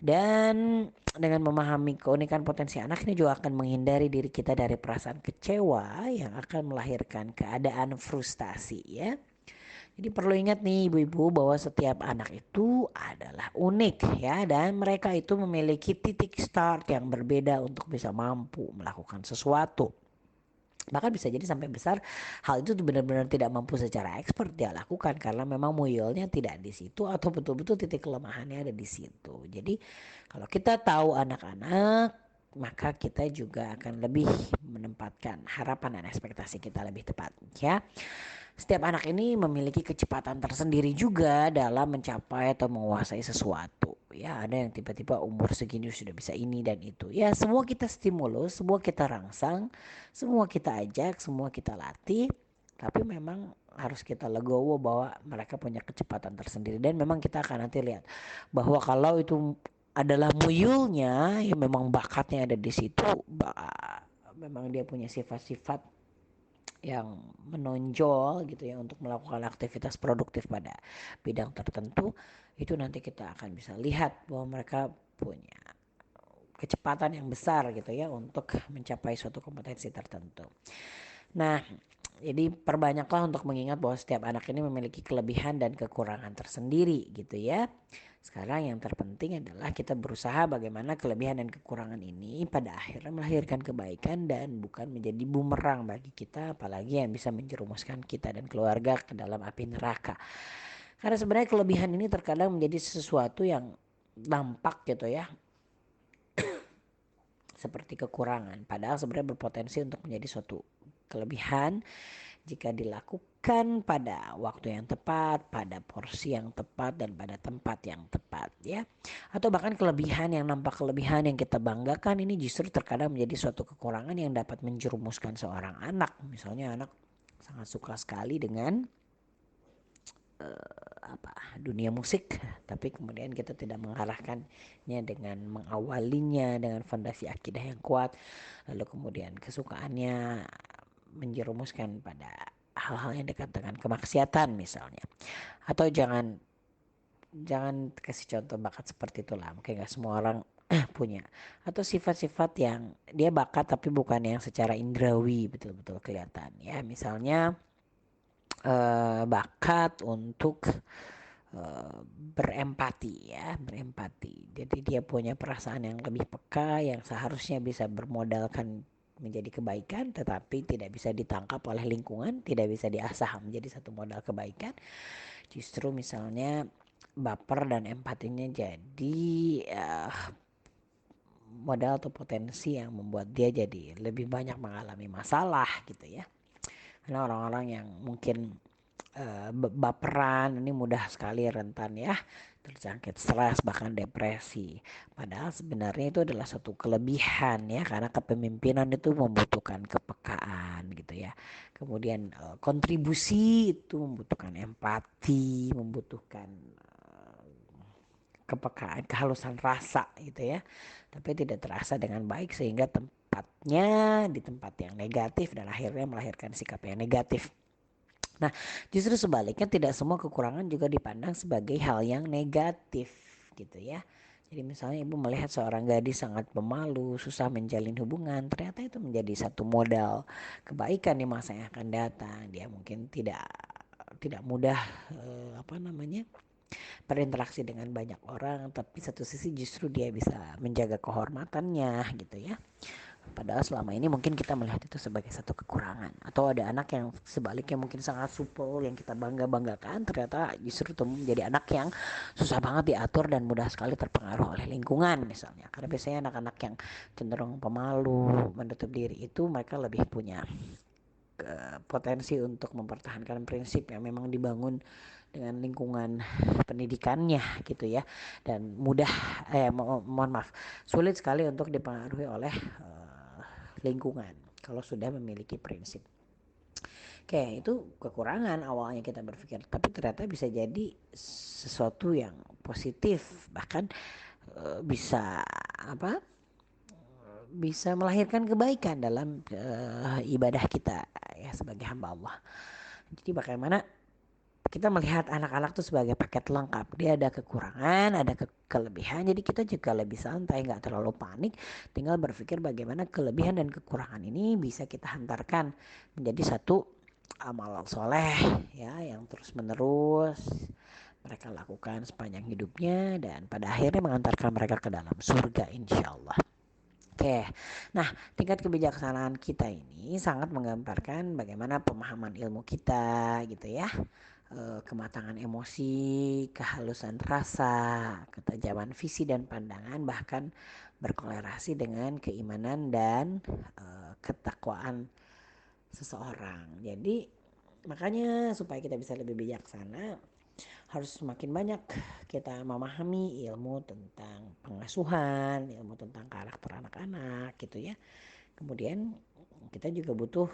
Dan dengan memahami keunikan potensi anak ini juga akan menghindari diri kita dari perasaan kecewa yang akan melahirkan keadaan frustasi ya. Jadi perlu ingat nih ibu-ibu bahwa setiap anak itu adalah unik ya dan mereka itu memiliki titik start yang berbeda untuk bisa mampu melakukan sesuatu. Bahkan bisa jadi sampai besar hal itu benar-benar tidak mampu secara expert dia lakukan karena memang muyolnya tidak di situ atau betul-betul titik kelemahannya ada di situ. Jadi kalau kita tahu anak-anak maka kita juga akan lebih menempatkan harapan dan ekspektasi kita lebih tepat ya. Setiap anak ini memiliki kecepatan tersendiri juga dalam mencapai atau menguasai sesuatu. Ya, ada yang tiba-tiba umur segini sudah bisa ini dan itu. Ya, semua kita stimulus, semua kita rangsang, semua kita ajak, semua kita latih. Tapi memang harus kita legowo bahwa mereka punya kecepatan tersendiri. Dan memang kita akan nanti lihat bahwa kalau itu adalah muyulnya, ya memang bakatnya ada di situ. Memang dia punya sifat-sifat yang menonjol gitu ya untuk melakukan aktivitas produktif pada bidang tertentu, itu nanti kita akan bisa lihat bahwa mereka punya kecepatan yang besar gitu ya untuk mencapai suatu kompetensi tertentu. Nah, jadi perbanyaklah untuk mengingat bahwa setiap anak ini memiliki kelebihan dan kekurangan tersendiri gitu ya. Sekarang yang terpenting adalah kita berusaha bagaimana kelebihan dan kekurangan ini pada akhirnya melahirkan kebaikan dan bukan menjadi bumerang bagi kita, apalagi yang bisa menjerumuskan kita dan keluarga ke dalam api neraka. Karena sebenarnya kelebihan ini terkadang menjadi sesuatu yang nampak gitu ya, seperti kekurangan. Padahal sebenarnya berpotensi untuk menjadi suatu kelebihan jika dilakukan pada waktu yang tepat, pada porsi yang tepat, dan pada tempat yang tepat ya. Atau bahkan kelebihan yang nampak kelebihan yang kita banggakan ini justru terkadang menjadi suatu kekurangan yang dapat menjerumuskan seorang anak. Misalnya anak sangat suka sekali dengan dunia musik, tapi kemudian kita tidak mengarahkannya dengan mengawalinya dengan fondasi akidah yang kuat, lalu kemudian kesukaannya menjerumuskan pada hal-hal yang dekat dengan kemaksiatan misalnya. Atau jangan jangan kasih contoh bakat seperti itulah, mungkin nggak semua orang punya. Atau sifat-sifat yang dia bakat tapi bukan yang secara indrawi betul-betul kelihatan ya, misalnya bakat untuk berempati ya, berempati. Jadi dia punya perasaan yang lebih peka yang seharusnya bisa bermodalkan menjadi kebaikan tetapi tidak bisa ditangkap oleh lingkungan, tidak bisa diasah menjadi satu modal kebaikan. Justru misalnya baper dan empatinya jadi modal atau potensi yang membuat dia jadi lebih banyak mengalami masalah gitu ya. Karena orang-orang yang mungkin baperan ini mudah sekali rentan ya terjangkit stres bahkan depresi. Padahal sebenarnya itu adalah suatu kelebihan ya karena kepemimpinan itu membutuhkan kepekaan gitu ya. Kemudian kontribusi itu membutuhkan empati, membutuhkan kepekaan, kehalusan rasa gitu ya. Tapi tidak terasa dengan baik sehingga tempatnya di tempat yang negatif dan akhirnya melahirkan sikap yang negatif. Nah, justru sebaliknya tidak semua kekurangan juga dipandang sebagai hal yang negatif gitu ya. Jadi misalnya ibu melihat seorang gadis sangat pemalu, susah menjalin hubungan, ternyata itu menjadi satu modal kebaikan di masa yang akan datang. Dia mungkin tidak mudah apa namanya berinteraksi dengan banyak orang, tapi satu sisi justru dia bisa menjaga kehormatannya gitu ya. Padahal selama ini mungkin kita melihat itu sebagai satu kekurangan. Atau ada anak yang sebaliknya mungkin sangat supel yang kita bangga-banggakan, ternyata justru itu menjadi anak yang susah banget diatur dan mudah sekali terpengaruh oleh lingkungan misalnya. Karena biasanya anak-anak yang cenderung pemalu, menutup diri itu mereka lebih punya potensi untuk mempertahankan prinsip yang memang dibangun dengan lingkungan pendidikannya gitu ya, dan mudah mohon maaf sulit sekali untuk dipengaruhi oleh lingkungan kalau sudah memiliki prinsip. Oke, itu kekurangan awalnya kita berpikir, tapi ternyata bisa jadi sesuatu yang positif, bahkan bisa apa? Bisa melahirkan kebaikan dalam ibadah kita ya sebagai hamba Allah. Jadi bagaimana kita melihat anak-anak tuh sebagai paket lengkap. Dia ada kekurangan, ada kelebihan. Jadi kita juga lebih santai, nggak terlalu panik. Tinggal berpikir bagaimana kelebihan dan kekurangan ini bisa kita hantarkan menjadi satu amal soleh ya yang terus menerus mereka lakukan sepanjang hidupnya dan pada akhirnya mengantarkan mereka ke dalam surga insya Allah. Oke, nah tingkat kebijaksanaan kita ini sangat menggambarkan bagaimana pemahaman ilmu kita gitu ya, kematangan emosi, kehalusan rasa, ketajaman visi dan pandangan, bahkan berkolerasi dengan keimanan dan ketakwaan seseorang. Jadi makanya supaya kita bisa lebih bijaksana harus semakin banyak kita memahami ilmu tentang pengasuhan, ilmu tentang karakter anak-anak gitu ya. Kemudian kita juga butuh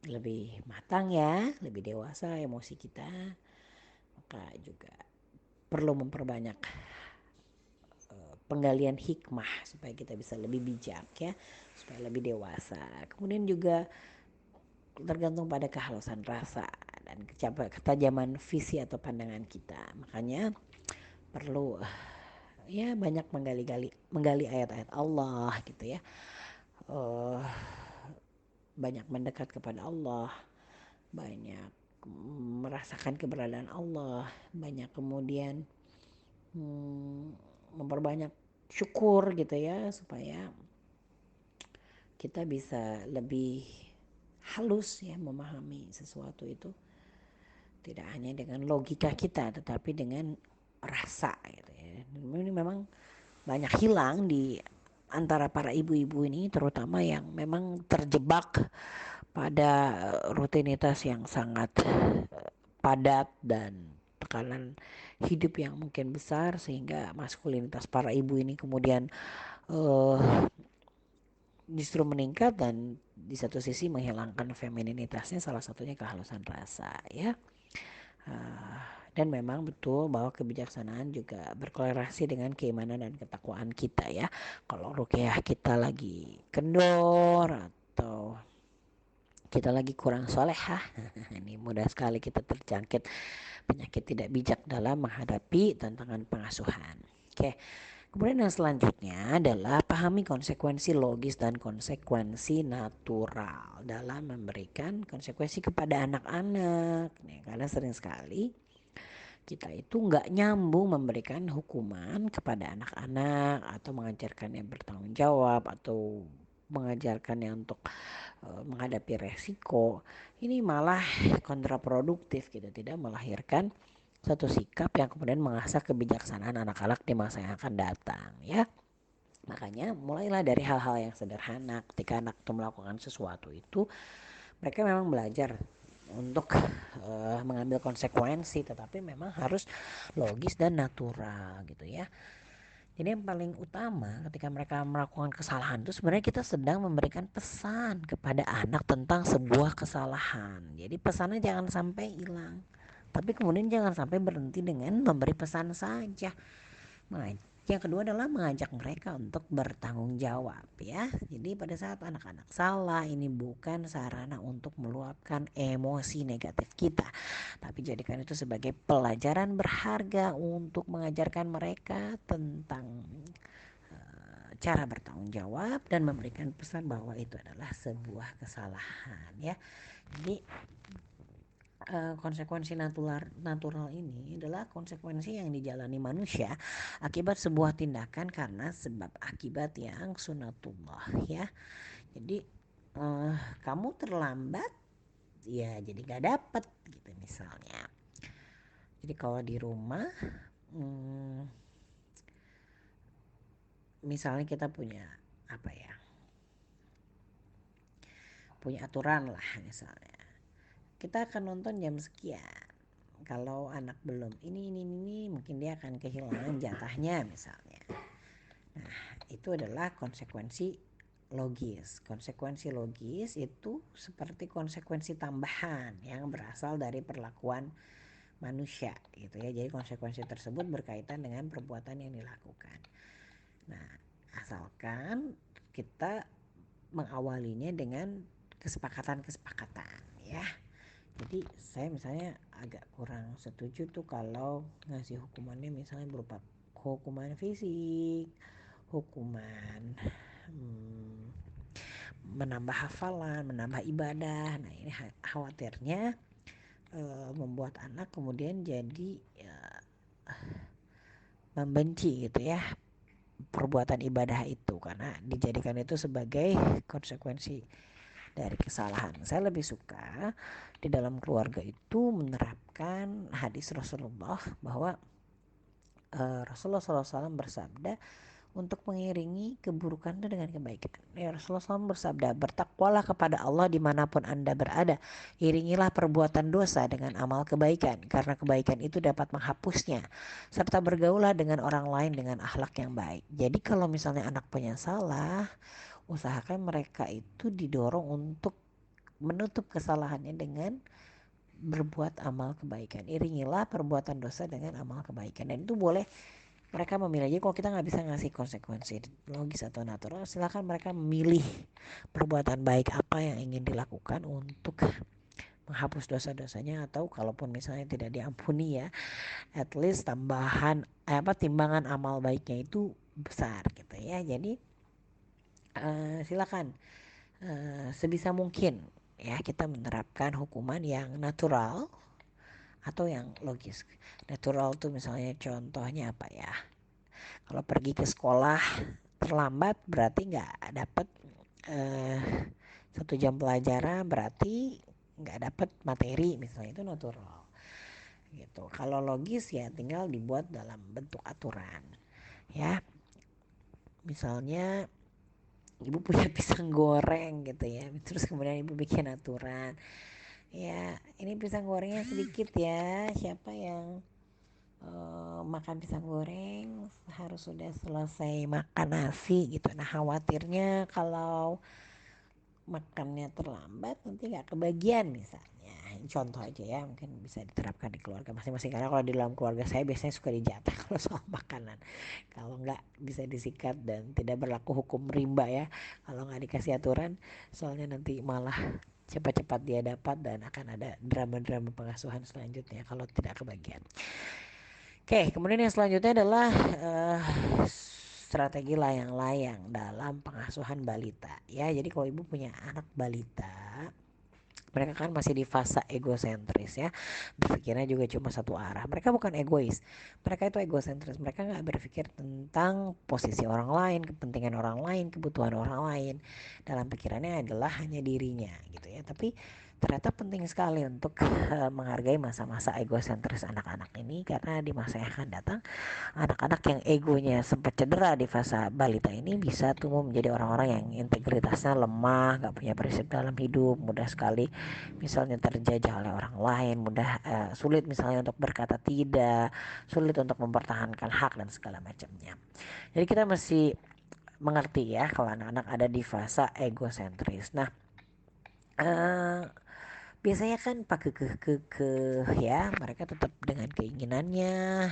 lebih matang ya, lebih dewasa emosi kita. Maka juga perlu memperbanyak penggalian hikmah supaya kita bisa lebih bijak ya, supaya lebih dewasa. Kemudian juga tergantung pada kehalusan rasa dan ketajaman visi atau pandangan kita. Makanya perlu ya banyak menggali ayat-ayat Allah gitu ya. Uh, banyak mendekat kepada Allah, banyak merasakan keberadaan Allah, banyak kemudian memperbanyak syukur gitu ya supaya kita bisa lebih halus ya memahami sesuatu itu tidak hanya dengan logika kita tetapi dengan rasa gitu ya. Ini memang banyak hilang di antara para ibu-ibu ini, terutama yang memang terjebak pada rutinitas yang sangat padat dan tekanan hidup yang mungkin besar sehingga maskulinitas para ibu ini kemudian justru meningkat dan di satu sisi menghilangkan femininitasnya, salah satunya kehalusan rasa ya. Dan memang betul bahwa kebijaksanaan juga berkorelasi dengan keimanan dan ketakwaan kita ya. Kalau ruqyah kita lagi kendor atau kita lagi kurang solehah, ini mudah sekali kita terjangkit penyakit tidak bijak dalam menghadapi tantangan pengasuhan. Oke. Kemudian yang selanjutnya adalah pahami konsekuensi logis dan konsekuensi natural dalam memberikan konsekuensi kepada anak-anak. Nih, karena sering sekali kita itu nggak nyambung memberikan hukuman kepada anak-anak atau mengajarkannya bertanggung jawab atau mengajarkannya untuk menghadapi resiko. Ini malah kontraproduktif gitu, tidak melahirkan satu sikap yang kemudian mengasah kebijaksanaan anak-anak di masa yang akan datang ya. Makanya mulailah dari hal-hal yang sederhana. Ketika anak itu melakukan sesuatu itu, mereka memang belajar untuk mengambil konsekuensi, tetapi memang harus logis dan natural gitu ya. Jadi yang paling utama ketika mereka melakukan kesalahan itu sebenarnya kita sedang memberikan pesan kepada anak tentang sebuah kesalahan. Jadi pesannya jangan sampai hilang. Tapi kemudian jangan sampai berhenti dengan memberi pesan saja. Yang kedua adalah mengajak mereka untuk bertanggung jawab ya. Jadi pada saat anak-anak salah, ini bukan sarana untuk meluapkan emosi negatif kita, tapi jadikan itu sebagai pelajaran berharga untuk mengajarkan mereka tentang cara bertanggung jawab dan memberikan pesan bahwa itu adalah sebuah kesalahan ya. Jadi konsekuensi natural ini adalah konsekuensi yang dijalani manusia akibat sebuah tindakan karena sebab akibat yang sunatullah ya. Jadi kamu terlambat ya, jadi gak dapet gitu misalnya. Jadi kalau di rumah misalnya kita punya punya aturan lah, misalnya kita akan nonton jam sekian. Kalau anak belum ini mungkin dia akan kehilangan jatahnya misalnya. Nah, itu adalah konsekuensi logis. Konsekuensi logis itu seperti konsekuensi tambahan yang berasal dari perlakuan manusia gitu ya. Jadi konsekuensi tersebut berkaitan dengan perbuatan yang dilakukan. Nah, asalkan kita mengawalinya dengan kesepakatan ya. Jadi saya misalnya agak kurang setuju tuh kalau ngasih hukumannya misalnya berupa hukuman fisik, hukuman menambah hafalan, menambah ibadah. Nah ini khawatirnya membuat anak kemudian jadi membenci gitu ya perbuatan ibadah itu, karena dijadikan itu sebagai konsekuensi dari kesalahan. Saya lebih suka di dalam keluarga itu menerapkan hadis Rasulullah bahwa Rasulullah SAW bersabda untuk mengiringi keburukan itu dengan kebaikan. Ya, Rasulullah SAW bersabda, bertakwalah kepada Allah dimanapun Anda berada. Iringilah perbuatan dosa dengan amal kebaikan, karena kebaikan itu dapat menghapusnya. Serta bergaulah dengan orang lain dengan akhlak yang baik. Jadi kalau misalnya anak punya salah, usahakan mereka itu didorong untuk menutup kesalahannya dengan berbuat amal kebaikan. Iringilah perbuatan dosa dengan amal kebaikan. Dan itu boleh mereka memilih aja. Kalau kita nggak bisa ngasih konsekuensi logis atau natural, silakan mereka memilih perbuatan baik apa yang ingin dilakukan untuk menghapus dosa-dosanya, atau kalaupun misalnya tidak diampuni ya, at least timbangan amal baiknya itu besar gitu ya. Jadi silakan sebisa mungkin ya kita menerapkan hukuman yang natural atau yang logis. Natural tuh misalnya contohnya apa ya? Kalau pergi ke sekolah terlambat berarti nggak dapat 1 jam pelajaran, berarti nggak dapat materi misalnya, itu natural gitu. Kalau logis ya tinggal dibuat dalam bentuk aturan ya. Misalnya ibu punya pisang goreng gitu ya, terus kemudian ibu bikin aturan ya, ini pisang gorengnya sedikit ya, siapa yang makan pisang goreng harus sudah selesai makan nasi gitu. Nah khawatirnya kalau makannya terlambat nanti gak kebagian misalnya. Contoh aja ya, mungkin bisa diterapkan di keluarga masing-masing, karena kalau di dalam keluarga saya biasanya suka dijatah kalau soal makanan. Kalau nggak bisa disikat dan tidak berlaku hukum rimba ya, kalau nggak dikasih aturan, soalnya nanti malah cepat-cepat dia dapat dan akan ada drama-drama pengasuhan selanjutnya kalau tidak kebagian. Oke, kemudian yang selanjutnya adalah strategi layang-layang dalam pengasuhan balita ya. Jadi kalau ibu punya anak balita, mereka kan masih di fase egosentris ya, berpikirnya juga cuma satu arah. Mereka bukan egois, mereka itu egosentris. Mereka nggak berpikir tentang posisi orang lain, kepentingan orang lain, kebutuhan orang lain. Dalam pikirannya adalah hanya dirinya gitu ya. Tapi ternyata penting sekali untuk menghargai masa-masa egosentris anak-anak ini, karena di masa yang akan datang anak-anak yang egonya sempat cedera di fase balita ini bisa tumbuh menjadi orang-orang yang integritasnya lemah, gak punya prinsip dalam hidup, mudah sekali misalnya terjajah oleh orang lain, mudah sulit misalnya untuk berkata tidak, sulit untuk mempertahankan hak dan segala macamnya. Jadi kita mesti mengerti ya kalau anak-anak ada di fase egosentris. Nah biasanya kan pakai ya, mereka tetap dengan keinginannya,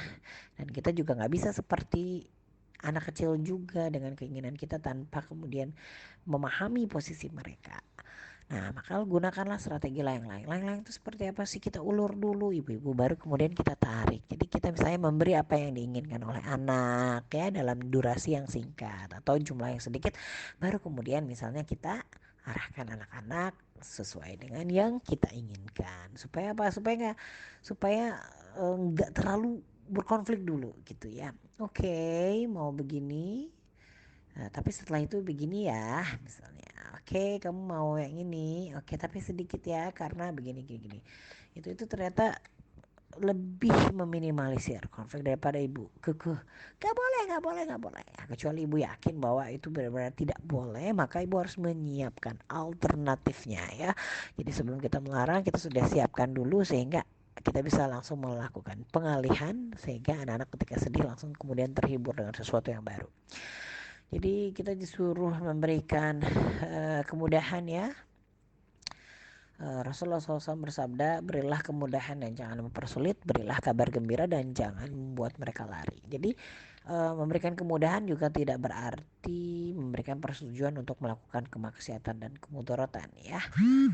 dan kita juga nggak bisa seperti anak kecil juga dengan keinginan kita tanpa kemudian memahami posisi mereka. Nah, maka gunakanlah strategi layang-layang. Layang-layang itu seperti apa sih? Kita ulur dulu ibu-ibu, baru kemudian kita tarik. Jadi kita misalnya memberi apa yang diinginkan oleh anak ya dalam durasi yang singkat atau jumlah yang sedikit, baru kemudian misalnya kita arahkan anak-anak sesuai dengan yang kita inginkan. Supaya apa? Supaya nggak terlalu berkonflik dulu gitu ya. Oke, mau begini. Nah, tapi setelah itu begini ya, misalnya. Oke, kamu mau yang ini. Oke, tapi sedikit ya karena begini gini gini. Itu ternyata lebih meminimalisir konflik daripada ibu kekeh. Gak boleh, gak boleh, gak boleh. Ya, kecuali ibu yakin bahwa itu benar-benar tidak boleh, maka ibu harus menyiapkan alternatifnya ya. Jadi sebelum kita melarang, kita sudah siapkan dulu sehingga kita bisa langsung melakukan pengalihan sehingga anak-anak ketika sedih langsung kemudian terhibur dengan sesuatu yang baru. Jadi kita disuruh memberikan kemudahan ya. Rasulullah SAW bersabda, berilah kemudahan dan jangan mempersulit, berilah kabar gembira dan jangan membuat mereka lari. Jadi memberikan kemudahan juga tidak berarti memberikan persetujuan untuk melakukan kemaksiatan dan kemudaratan ya.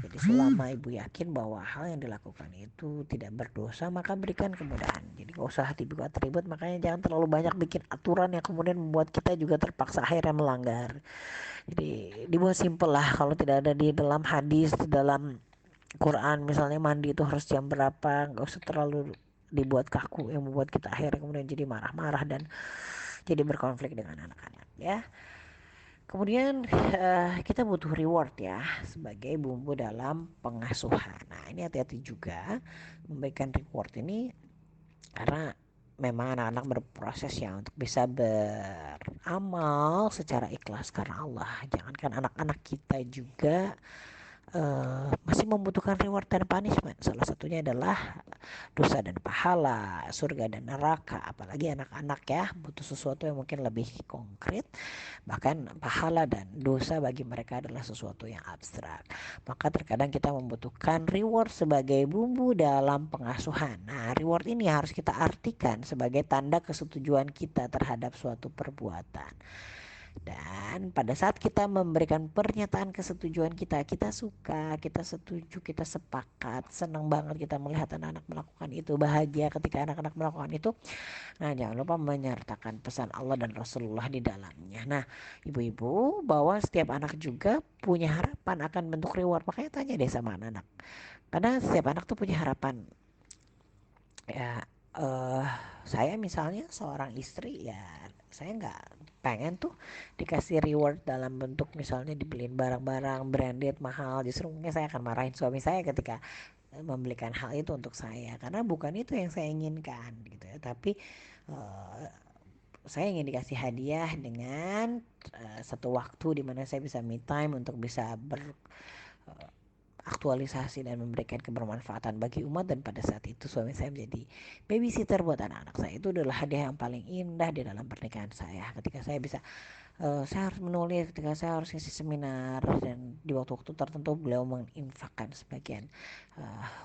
Jadi selama ibu yakin bahwa hal yang dilakukan itu tidak berdosa, maka berikan kemudahan. Jadi gak usah dibuat ribet, makanya jangan terlalu banyak bikin aturan yang kemudian membuat kita juga terpaksa akhirnya melanggar. Jadi dibuat simple lah, kalau tidak ada di dalam hadis, di dalam Quran misalnya mandi itu harus jam berapa, nggak usah terlalu dibuat kaku yang membuat kita akhirnya kemudian jadi marah-marah dan jadi berkonflik dengan anak-anak ya. Kemudian kita butuh reward ya sebagai bumbu dalam pengasuhan. Nah ini hati-hati juga memberikan reward ini karena memang anak-anak berproses ya untuk bisa beramal secara ikhlas karena Allah. Jangankan anak-anak kita juga masih membutuhkan reward dan punishment. Salah satunya adalah dosa dan pahala, surga dan neraka. Apalagi anak-anak ya butuh sesuatu yang mungkin lebih konkret. Bahkan pahala dan dosa bagi mereka adalah sesuatu yang abstrak. Maka terkadang kita membutuhkan reward sebagai bumbu dalam pengasuhan. Nah, reward ini harus kita artikan sebagai tanda kesetujuan kita terhadap suatu perbuatan. Dan pada saat kita memberikan pernyataan kesetujuan kita, kita suka, kita setuju, kita sepakat, senang banget kita melihat anak-anak melakukan itu, bahagia ketika anak-anak melakukan itu. Nah, jangan lupa menyertakan pesan Allah dan Rasulullah di dalamnya. Nah, ibu-ibu, bahwa setiap anak juga punya harapan akan bentuk reward. Makanya tanya deh sama anak-anak. Karena setiap anak tuh punya harapan. Ya, saya misalnya seorang istri ya, saya nggak pengen tuh dikasih reward dalam bentuk misalnya dibeliin barang-barang branded mahal. Justru mungkin saya akan marahin suami saya ketika membelikan hal itu untuk saya karena bukan itu yang saya inginkan gitu ya. Tapi uh, saya ingin dikasih hadiah dengan satu waktu di mana saya bisa me time untuk bisa aktualisasi dan memberikan kebermanfaatan bagi umat. Dan pada saat itu suami saya menjadi babysitter buat anak-anak saya. Itu adalah hadiah yang paling indah di dalam pernikahan saya ketika saya bisa saya harus menulis, ketika saya harus isi seminar, dan di waktu-waktu tertentu beliau menginfakkan sebagian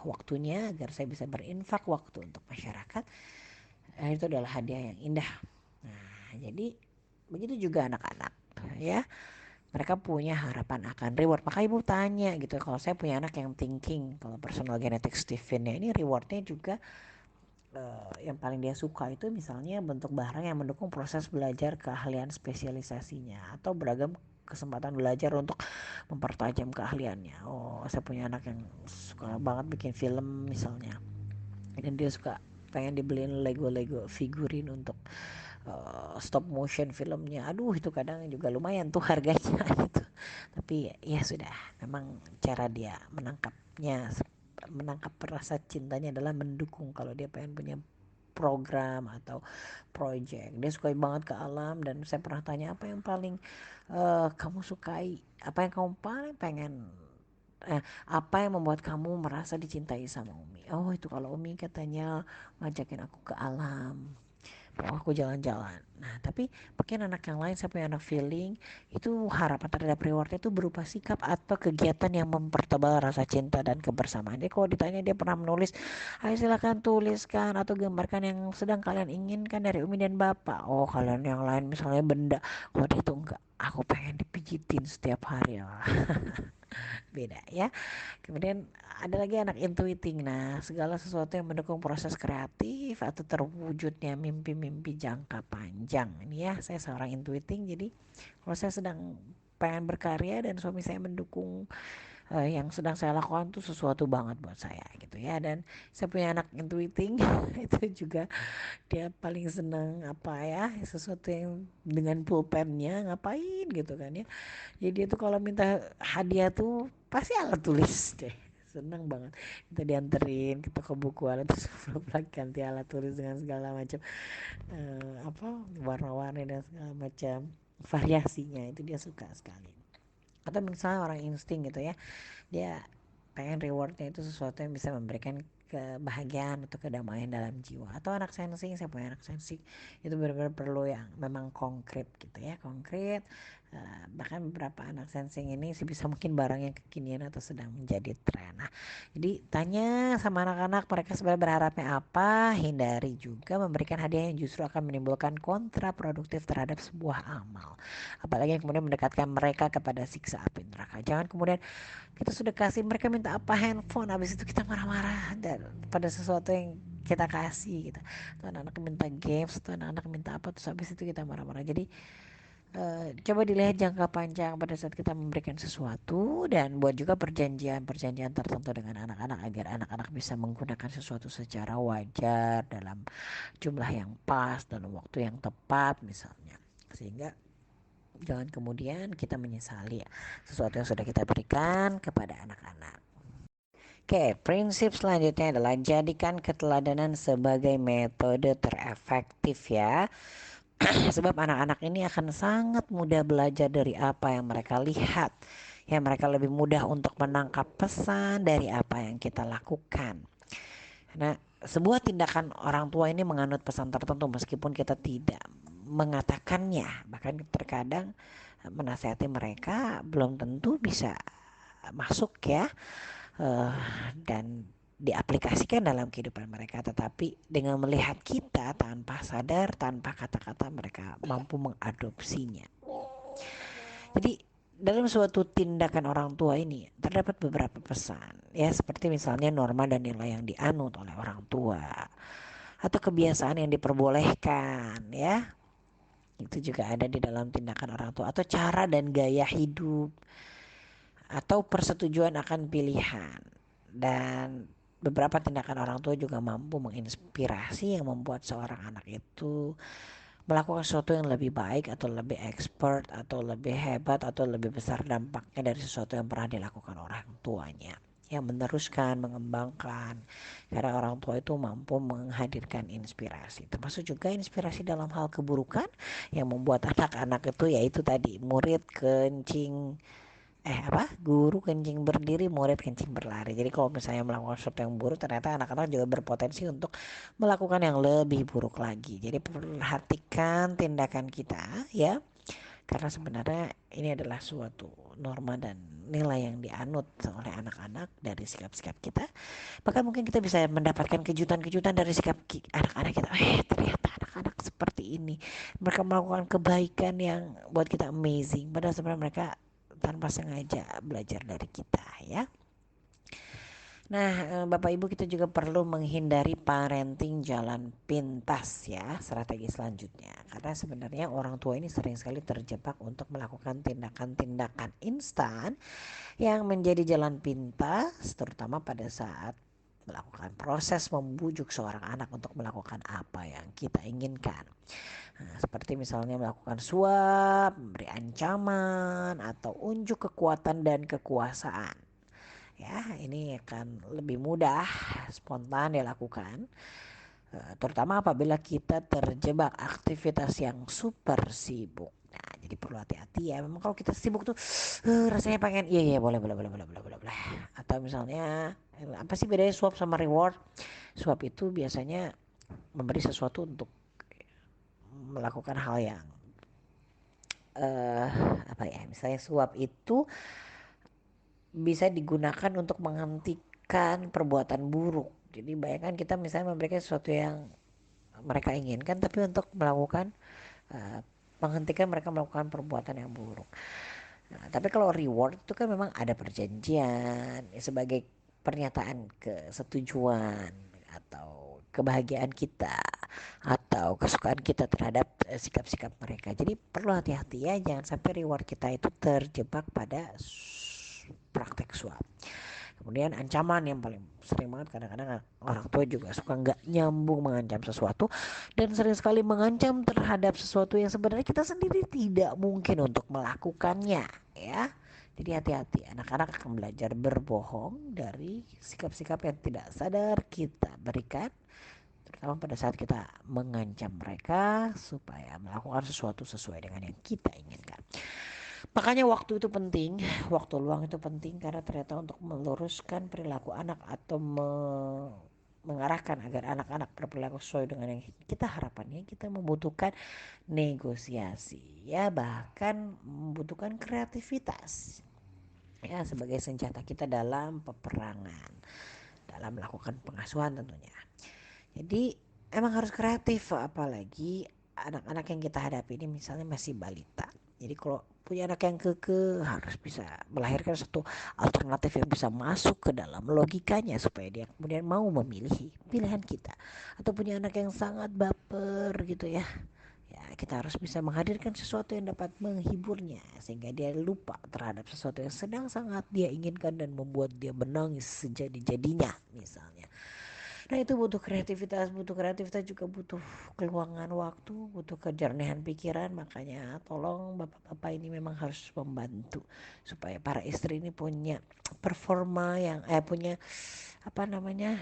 waktunya agar saya bisa berinfak waktu untuk masyarakat. Itu adalah hadiah yang indah. Nah, jadi begitu juga anak-anak ya, mereka punya harapan akan reward. Maka ibu tanya gitu, kalau saya punya anak yang thinking, kalau personal genetics Stephen ya, ini rewardnya juga yang paling dia suka itu misalnya bentuk barang yang mendukung proses belajar keahlian spesialisasinya atau beragam kesempatan belajar untuk mempertajam keahliannya. Oh, saya punya anak yang suka banget bikin film misalnya, dan dia suka pengen dibeliin Lego figurin untuk stop motion filmnya. Aduh, itu kadang juga lumayan tuh harganya gitu. Tapi ya sudah, memang cara dia menangkap rasa cintanya adalah mendukung. Kalau dia pengen punya program atau project, dia suka banget ke alam. Dan saya pernah tanya, apa yang paling kamu sukai, apa yang kamu paling pengen, apa yang membuat kamu merasa dicintai sama Umi? Oh, itu kalau Umi katanya ngajakin aku ke alam, oh aku jalan-jalan. Nah tapi mungkin anak yang lain, saya punya anak feeling, itu harapan terhadap rewardnya itu berupa sikap atau kegiatan yang mempertebal rasa cinta dan kebersamaan. Jadi kalau ditanya dia pernah menulis, ayo silakan tuliskan atau gambarkan yang sedang kalian inginkan dari Umi dan Bapak. Oh kalian yang lain misalnya benda, kalau dia itu enggak, aku pengen dipijitin setiap hari. Oh, beda ya. Kemudian ada lagi anak intuiting. Nah, segala sesuatu yang mendukung proses kreatif atau terwujudnya mimpi-mimpi jangka panjang. Ini ya, saya seorang intuiting. Jadi, kalau saya sedang pengen berkarya dan suami saya mendukung yang sedang saya lakukan tuh sesuatu banget buat saya gitu ya. Dan saya punya anak intuiting itu juga dia paling senang apa ya, sesuatu yang dengan pulpennya ngapain gitu kan ya. Jadi dia tuh kalau minta hadiah tuh pasti alat tulis deh, seneng banget. Kita dianterin ke toko bukuan terus ganti alat tulis dengan segala macam apa warna-warni dan segala macam variasinya, itu dia suka sekali. Atau misalnya orang insting gitu ya, dia pengen rewardnya itu sesuatu yang bisa memberikan kebahagiaan atau kedamaian dalam jiwa. Atau anak sensing, saya punya anak sensing, itu benar-benar perlu yang memang konkret gitu ya, konkret. Bahkan beberapa anak sensing ini sebisa mungkin barang yang kekinian atau sedang menjadi tren. Nah, jadi tanya sama anak-anak mereka sebenarnya berharapnya apa, hindari juga memberikan hadiah yang justru akan menimbulkan kontraproduktif terhadap sebuah amal. Apalagi yang kemudian mendekatkan mereka kepada siksa api neraka. Jangan kemudian kita sudah kasih mereka minta apa, handphone, habis itu kita marah-marah dan pada sesuatu yang kita kasih gitu. Tuh anak-anak minta games, tuh anak-anak minta apa, terus habis itu kita marah-marah. Jadi coba dilihat jangka panjang pada saat kita memberikan sesuatu, dan buat juga perjanjian-perjanjian tertentu dengan anak-anak agar anak-anak bisa menggunakan sesuatu secara wajar dalam jumlah yang pas, dalam waktu yang tepat misalnya. Sehingga jangan kemudian kita menyesali sesuatu yang sudah kita berikan kepada anak-anak. Oke, prinsip selanjutnya adalah jadikan keteladanan sebagai metode terefektif ya. Sebab anak-anak ini akan sangat mudah belajar dari apa yang mereka lihat. Ya, mereka lebih mudah untuk menangkap pesan dari apa yang kita lakukan. Nah, sebuah tindakan orang tua ini menganut pesan tertentu meskipun kita tidak mengatakannya. Bahkan terkadang menasihati mereka belum tentu bisa masuk ya, uh, dan diaplikasikan dalam kehidupan mereka, tetapi dengan melihat kita tanpa sadar, tanpa kata-kata, mereka mampu mengadopsinya. Jadi dalam suatu tindakan orang tua ini terdapat beberapa pesan ya, seperti misalnya norma dan nilai yang dianut oleh orang tua atau kebiasaan yang diperbolehkan ya, itu juga ada di dalam tindakan orang tua, atau cara dan gaya hidup atau persetujuan akan pilihan. Dan beberapa tindakan orang tua juga mampu menginspirasi yang membuat seorang anak itu melakukan sesuatu yang lebih baik atau lebih expert atau lebih hebat atau lebih besar dampaknya dari sesuatu yang pernah dilakukan orang tuanya, yang meneruskan, mengembangkan. Karena orang tua itu mampu menghadirkan inspirasi, termasuk juga inspirasi dalam hal keburukan yang membuat anak-anak itu, yaitu tadi murid kencing guru kencing berdiri, murid kencing berlari. Jadi kalau misalnya melakukan sesuatu yang buruk, ternyata anak-anak juga berpotensi untuk melakukan yang lebih buruk lagi. Jadi perhatikan tindakan kita ya, karena sebenarnya ini adalah suatu norma dan nilai yang dianut oleh anak-anak dari sikap-sikap kita. Bahkan mungkin kita bisa mendapatkan kejutan-kejutan dari sikap anak-anak kita. Ternyata anak-anak seperti ini, mereka melakukan kebaikan yang buat kita amazing, padahal sebenarnya mereka tanpa sengaja belajar dari kita ya. Nah, Bapak Ibu, kita juga perlu menghindari parenting jalan pintas ya, strategi selanjutnya. Karena sebenarnya orang tua ini sering sekali terjebak untuk melakukan tindakan-tindakan instan yang menjadi jalan pintas, terutama pada saat melakukan proses membujuk seorang anak untuk melakukan apa yang kita inginkan. Nah, seperti misalnya melakukan suap, memberi ancaman, atau unjuk kekuatan dan kekuasaan. Ya, ini akan lebih mudah spontan dilakukan, terutama apabila kita terjebak aktivitas yang super sibuk. Nah, jadi perlu hati-hati ya. Memang kalau kita sibuk tuh rasanya pengen iya boleh boleh boleh boleh boleh boleh boleh. Atau misalnya apa sih bedanya suap sama reward? Suap itu biasanya memberi sesuatu untuk melakukan hal yang misalnya suap itu bisa digunakan untuk menghentikan perbuatan buruk. Jadi bayangkan kita misalnya memberikan sesuatu yang mereka inginkan, tapi untuk melakukan menghentikan mereka melakukan perbuatan yang buruk. Nah, tapi kalau reward itu kan memang ada perjanjian sebagai pernyataan kesetujuan atau kebahagiaan kita atau kesukaan kita terhadap sikap-sikap mereka. Jadi perlu hati-hati ya, jangan sampai reward kita itu terjebak pada praktek suap. Kemudian ancaman yang paling sering banget, kadang-kadang orang tua juga suka nggak nyambung mengancam sesuatu dan sering sekali mengancam terhadap sesuatu yang sebenarnya kita sendiri tidak mungkin untuk melakukannya ya. Jadi hati-hati, anak-anak akan belajar berbohong dari sikap-sikap yang tidak sadar kita berikan, terutama pada saat kita mengancam mereka supaya melakukan sesuatu sesuai dengan yang kita inginkan. Makanya waktu itu penting, waktu luang itu penting karena ternyata untuk meluruskan perilaku anak atau mengarahkan agar anak-anak berperilaku sesuai dengan yang kita harapkan, kita membutuhkan negosiasi ya, bahkan membutuhkan kreativitas ya sebagai senjata kita dalam peperangan, dalam melakukan pengasuhan tentunya. Jadi emang harus kreatif, apalagi anak-anak yang kita hadapi ini misalnya masih balita. Jadi kalau punya anak yang keke harus bisa melahirkan satu alternatif yang bisa masuk ke dalam logikanya supaya dia kemudian mau memilih pilihan kita. Atau punya anak yang sangat baper gitu ya. Ya, kita harus bisa menghadirkan sesuatu yang dapat menghiburnya sehingga dia lupa terhadap sesuatu yang sedang sangat dia inginkan dan membuat dia menangis sejadi-jadinya misalnya. Nah itu butuh kreativitas juga butuh keluangan waktu, butuh kejernihan pikiran. Makanya tolong bapak-bapak ini memang harus membantu supaya para istri ini punya performa yang punya apa namanya,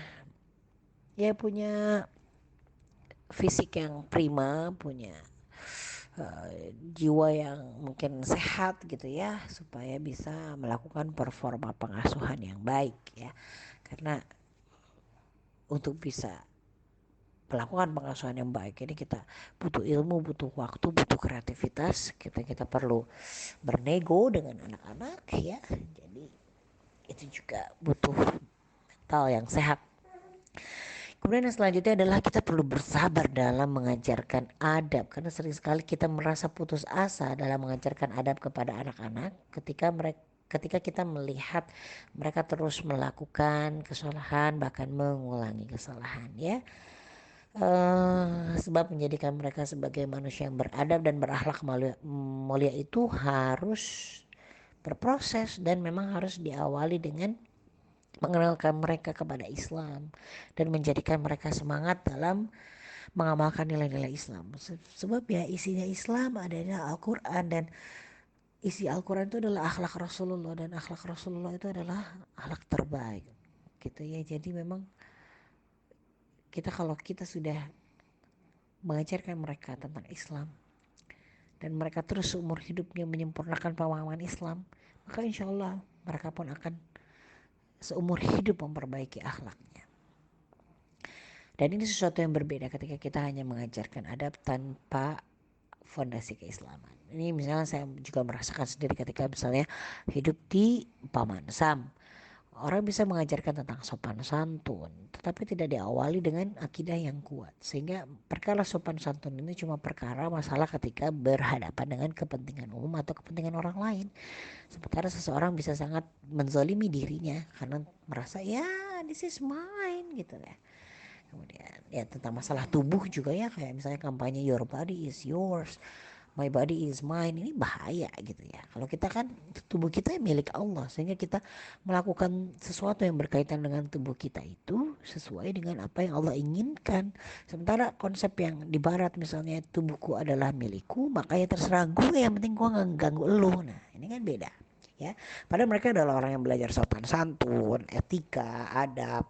ya punya fisik yang prima, punya jiwa yang mungkin sehat gitu ya, supaya bisa melakukan performa pengasuhan yang baik ya. Karena untuk bisa melakukan pengasuhan yang baik ini kita butuh ilmu, butuh waktu, butuh kreativitas. Kita perlu bernego dengan anak-anak ya. Jadi itu juga butuh mental yang sehat. Kemudian yang selanjutnya adalah kita perlu bersabar dalam mengajarkan adab, karena sering sekali kita merasa putus asa dalam mengajarkan adab kepada anak-anak ketika kita melihat mereka terus melakukan kesalahan bahkan mengulangi kesalahan ya. Sebab menjadikan mereka sebagai manusia yang beradab dan berakhlak mulia itu harus berproses dan memang harus diawali dengan mengenalkan mereka kepada Islam dan menjadikan mereka semangat dalam mengamalkan nilai-nilai Islam. Sebab ya isinya Islam adanya Al-Quran, dan isi Al-Quran itu adalah akhlak Rasulullah, dan akhlak Rasulullah itu adalah akhlak terbaik gitu ya. Jadi memang kalau kita sudah mengajarkan mereka tentang Islam dan mereka terus seumur hidupnya menyempurnakan pemahaman Islam, maka insya Allah mereka pun akan seumur hidup memperbaiki akhlaknya. Dan ini sesuatu yang berbeda ketika kita hanya mengajarkan adab tanpa fondasi keislaman. Ini misalnya saya juga merasakan sendiri ketika misalnya hidup di Paman Sam. Orang bisa mengajarkan tentang sopan santun, tetapi tidak diawali dengan akidah yang kuat. Sehingga perkara sopan santun ini cuma perkara masalah ketika berhadapan dengan kepentingan umum atau kepentingan orang lain. Sementara seseorang bisa sangat menzolimi dirinya karena merasa ya this is mine gitu ya. Kemudian ya tentang masalah tubuh juga ya, kayak misalnya kampanye your body is yours, my body is mine, ini bahaya gitu ya. Kalau kita kan tubuh kita milik Allah, sehingga kita melakukan sesuatu yang berkaitan dengan tubuh kita itu sesuai dengan apa yang Allah inginkan. Sementara konsep yang di barat misalnya tubuhku adalah milikku, makanya terserah gue, yang penting gue gak ganggu elu. Nah ini kan beda ya. Padahal mereka adalah orang yang belajar sopan santun, etika, adab,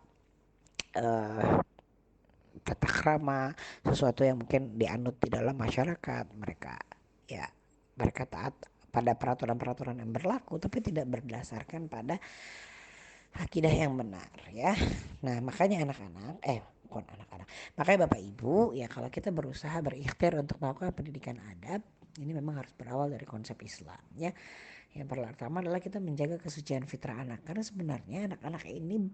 tata krama, sesuatu yang mungkin dianut di dalam masyarakat. Mereka taat pada peraturan-peraturan yang berlaku, tapi tidak berdasarkan pada akidah yang benar ya. Nah makanya kelakuan anak-anak. Makanya Bapak Ibu ya, kalau kita berusaha berikhtiar untuk melakukan pendidikan adab, ini memang harus berawal dari konsep Islam ya. Yang pertama adalah kita menjaga kesucian fitrah anak, karena sebenarnya anak-anak ini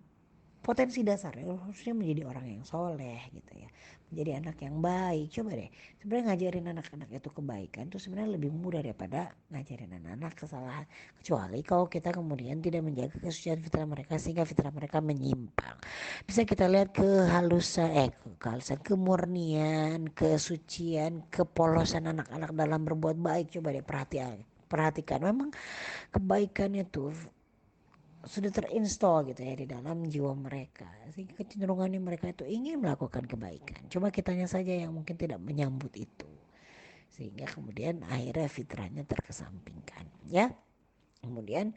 potensi dasarnya harusnya menjadi orang yang soleh gitu ya, menjadi anak yang baik. Coba deh, sebenarnya ngajarin anak-anak itu kebaikan itu sebenarnya lebih mudah daripada ngajarin anak-anak kesalahan, kecuali kalau kita kemudian tidak menjaga kesucian fitrah mereka sehingga fitrah mereka menyimpang. Bisa kita lihat kehalusan, kemurnian, kesucian, kepolosan anak-anak dalam berbuat baik. Coba deh perhatikan, memang kebaikannya tuh sudah terinstall gitu ya di dalam jiwa mereka, sehingga kecenderungannya mereka itu ingin melakukan kebaikan. Cuma kitanya saja yang mungkin tidak menyambut itu, sehingga kemudian akhirnya fitrahnya terkesampingkan ya. Kemudian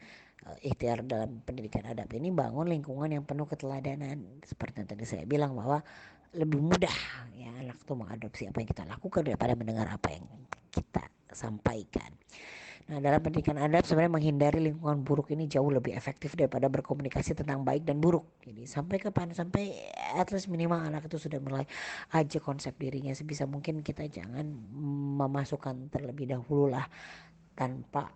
ikhtiar dalam pendidikan adab ini bangun lingkungan yang penuh keteladanan, seperti yang tadi saya bilang bahwa lebih mudah ya anak tuh mengadopsi apa yang kita lakukan daripada mendengar apa yang kita sampaikan. Nah, dalam pendidikan adab sebenarnya menghindari lingkungan buruk ini jauh lebih efektif daripada berkomunikasi tentang baik dan buruk. Jadi sampai kapan? Sampai at least minimal anak itu sudah mulai aja konsep dirinya. Sebisa mungkin kita jangan memasukkan terlebih dahulu lah tanpa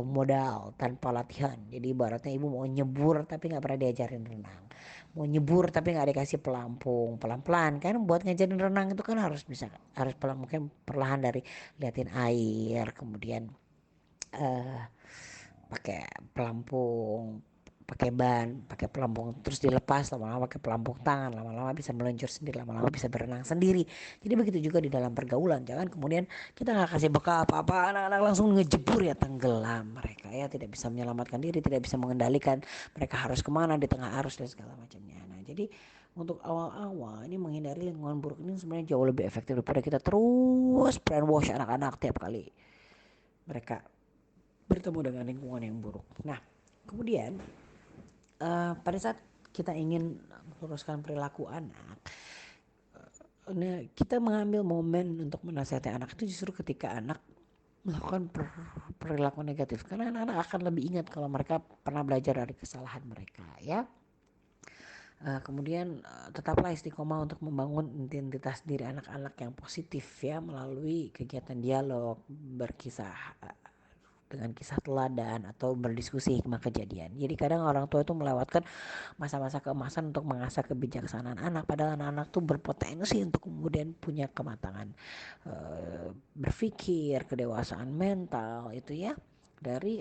modal, tanpa latihan. Jadi ibaratnya ibu mau nyebur tapi nggak pernah diajarin renang, mau nyebur tapi nggak dikasih pelampung, pelan-pelan kan. Buat ngajarin renang itu kan harus pelan, mungkin perlahan dari liatin air, kemudian pakai pelampung, pakai ban, pakai pelampung, terus dilepas, lama-lama pakai pelampung tangan, lama-lama bisa meluncur sendiri, lama-lama bisa berenang sendiri. Jadi begitu juga di dalam pergaulan, jangan kemudian kita nggak kasih bekal apa-apa, anak-anak langsung ngejebur ya, tenggelam mereka ya, tidak bisa menyelamatkan diri, tidak bisa mengendalikan mereka harus kemana di tengah arus dan segala macamnya. Nah jadi untuk awal-awal ini menghindari lingkungan buruk ini sebenarnya jauh lebih efektif daripada kita terus brainwash anak-anak tiap kali mereka bertemu dengan lingkungan yang buruk. Nah, kemudian pada saat kita ingin meluruskan perilaku anak, nah, kita mengambil momen untuk menasihati anak itu justru ketika anak melakukan perilaku negatif, karena anak-anak akan lebih ingat kalau mereka pernah belajar dari kesalahan mereka ya. Kemudian tetaplah istiqomah untuk membangun identitas diri anak-anak yang positif ya, melalui kegiatan dialog, berkisah dengan kisah teladan atau berdiskusi hikmah kejadian. Jadi kadang orang tua itu melewatkan masa-masa keemasan untuk mengasah kebijaksanaan anak, padahal anak-anak tuh berpotensi untuk kemudian punya kematangan berpikir, kedewasaan mental itu ya, dari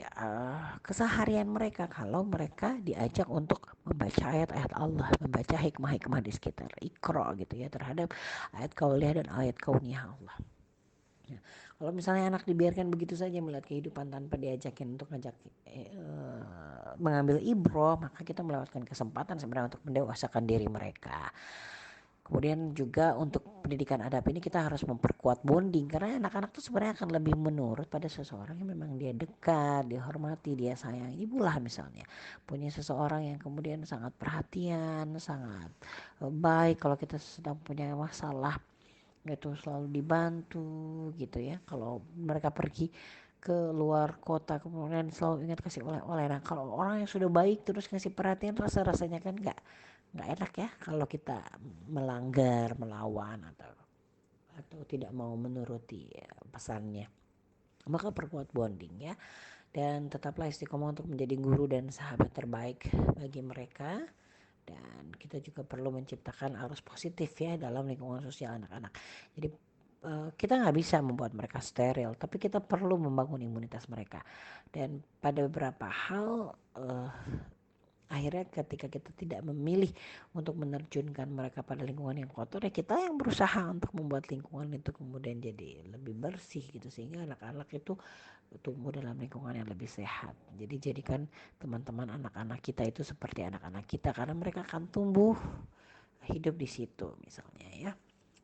keseharian mereka kalau mereka diajak untuk membaca ayat-ayat Allah, membaca hikmah-hikmah di sekitar Iqra gitu ya, terhadap ayat kauliyah dan ayat kauniyah Allah. Ya, kalau misalnya anak dibiarkan begitu saja melihat kehidupan tanpa diajakin untuk mengambil ibroh, maka kita melewatkan kesempatan sebenarnya untuk mendewasakan diri mereka. Kemudian juga untuk pendidikan adab ini kita harus memperkuat bonding, karena anak-anak tuh sebenarnya akan lebih menurut pada seseorang yang memang dia dekat, dihormati, dia sayang. Ibulah misalnya punya seseorang yang kemudian sangat perhatian, sangat baik, kalau kita sedang punya masalah itu selalu dibantu gitu ya. Kalau mereka pergi ke luar kota kemudian selalu ingat kasih oleh-oleh. Nah kalau orang yang sudah baik terus kasih perhatian, rasanya kan nggak enak ya kalau kita melanggar, melawan atau tidak mau menuruti pesannya. Maka perkuat bonding ya, dan tetaplah istiqomah untuk menjadi guru dan sahabat terbaik bagi mereka. Dan kita juga perlu menciptakan arus positif ya dalam lingkungan sosial anak-anak. Jadi kita nggak bisa membuat mereka steril, tapi kita perlu membangun imunitas mereka. Dan pada beberapa hal akhirnya ketika kita tidak memilih untuk menerjunkan mereka pada lingkungan yang kotor, ya kita yang berusaha untuk membuat lingkungan itu kemudian jadi lebih bersih gitu, sehingga anak-anak itu tumbuh dalam lingkungan yang lebih sehat. Jadi jadikan teman-teman anak-anak kita itu seperti anak-anak kita, karena mereka akan tumbuh hidup di situ misalnya ya.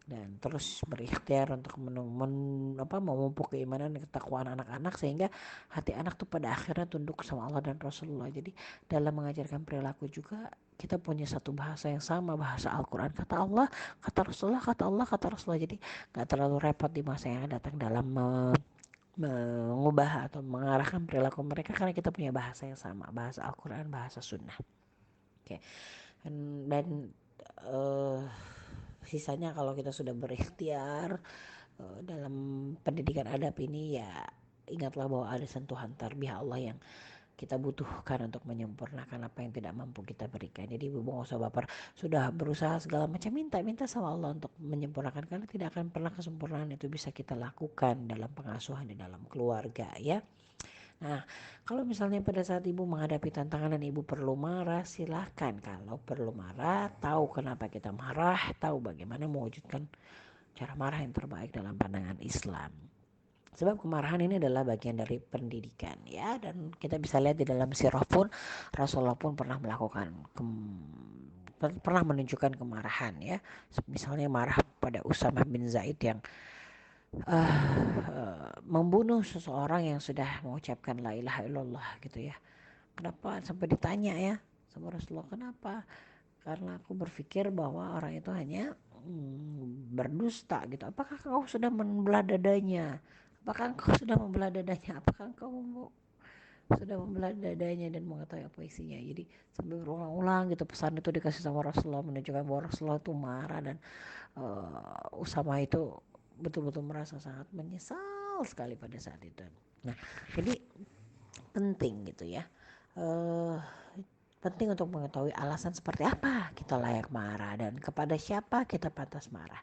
Dan terus berikhtiar untuk memupuk keimanan dan ketakwaan anak-anak, sehingga hati anak tuh pada akhirnya tunduk sama Allah dan Rasulullah. Jadi dalam mengajarkan perilaku juga kita punya satu bahasa yang sama, bahasa Al-Quran, kata Allah, kata Rasulullah, kata Allah, kata Rasulullah. Jadi gak terlalu repot di masa yang datang dalam mengubah atau mengarahkan perilaku mereka, karena kita punya bahasa yang sama, bahasa Al-Quran, bahasa Sunnah. Oke. Dan Sisanya kalau kita sudah berikhtiar dalam pendidikan adab ini, ya ingatlah bahwa ada sentuhan tarbiyah Allah yang kita butuhkan untuk menyempurnakan apa yang tidak mampu kita berikan. Jadi ibu nggak usah baper, sudah berusaha segala macam, minta sama Allah untuk menyempurnakan, karena tidak akan pernah kesempurnaan itu bisa kita lakukan dalam pengasuhan di dalam keluarga ya. Nah, kalau misalnya pada saat ibu menghadapi tantangan dan ibu perlu marah, silahkan. Kalau perlu marah, tahu kenapa kita marah, tahu bagaimana mewujudkan cara marah yang terbaik dalam pandangan Islam. Sebab kemarahan ini adalah bagian dari pendidikan ya, dan kita bisa lihat di dalam sirah pun Rasulullah pun pernah melakukan pernah menunjukkan kemarahan ya. Misalnya marah pada Usamah bin Zaid yang membunuh seseorang yang sudah mengucapkan la ilaha illallah gitu ya. Kenapa sampai ditanya ya sama Rasulullah, kenapa? Karena aku berpikir bahwa orang itu hanya berdusta gitu. Apakah kau sudah membelah dadanya? Apakah engkau sudah membelah dadanya? Apakah engkau sudah membelah dadanya dan mengetahui apa isinya? Jadi sampai berulang-ulang gitu pesan itu dikasih sama Rasulullah, menunjukkan bahwa Rasulullah itu marah, dan Usama itu betul-betul merasa sangat menyesal sekali pada saat itu. Nah, jadi penting gitu ya. Penting untuk mengetahui alasan seperti apa kita layak marah dan kepada siapa kita pantas marah.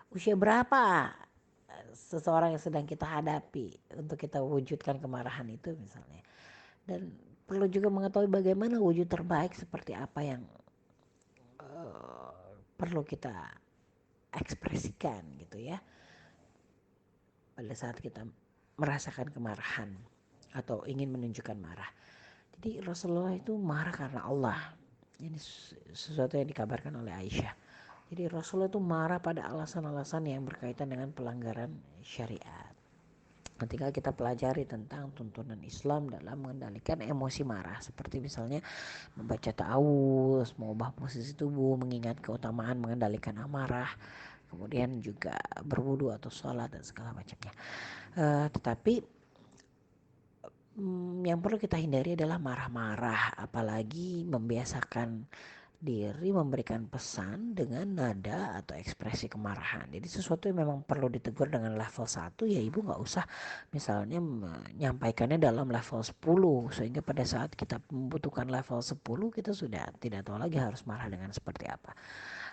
Usia berapa seseorang yang sedang kita hadapi untuk kita wujudkan kemarahan itu misalnya. Dan perlu juga mengetahui bagaimana wujud terbaik seperti apa yang perlu kita ekspresikan gitu ya pada saat kita merasakan kemarahan atau ingin menunjukkan marah. Jadi Rasulullah itu marah karena Allah. Ini sesuatu yang dikabarkan oleh Aisyah. Jadi Rasulullah itu marah pada alasan-alasan yang berkaitan dengan pelanggaran syariat. Ketika kita pelajari tentang tuntunan Islam dalam mengendalikan emosi marah, seperti misalnya membaca ta'awuz, mengubah posisi tubuh, mengingat keutamaan mengendalikan amarah, kemudian juga berwudu atau sholat dan segala macamnya. Tetapi yang perlu kita hindari adalah marah-marah, apalagi membiasakan diri memberikan pesan dengan nada atau ekspresi kemarahan. Jadi sesuatu yang memang perlu ditegur dengan level 1, ya ibu gak usah misalnya menyampaikannya dalam level 10, sehingga pada saat kita membutuhkan level 10 kita sudah tidak tahu lagi harus marah dengan seperti apa.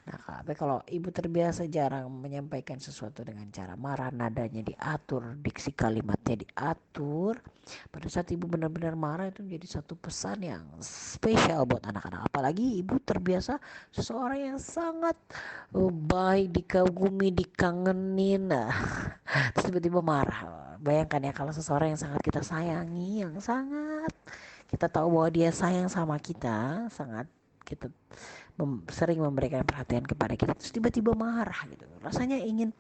Nah, tapi kalau ibu terbiasa jarang menyampaikan sesuatu dengan cara marah, nadanya diatur, diksi kalimatnya diatur, pada saat ibu benar-benar marah itu menjadi satu pesan yang spesial buat anak-anak. Apalagi ibu terbiasa seseorang yang sangat baik, dikagumi, dikangenin, terus tiba-tiba marah. Bayangkan ya kalau seseorang yang sangat kita sayangi, yang sangat kita tahu bahwa dia sayang sama kita, sangat kita sering memberikan perhatian kepada kita, terus tiba-tiba marah gitu, rasanya ingin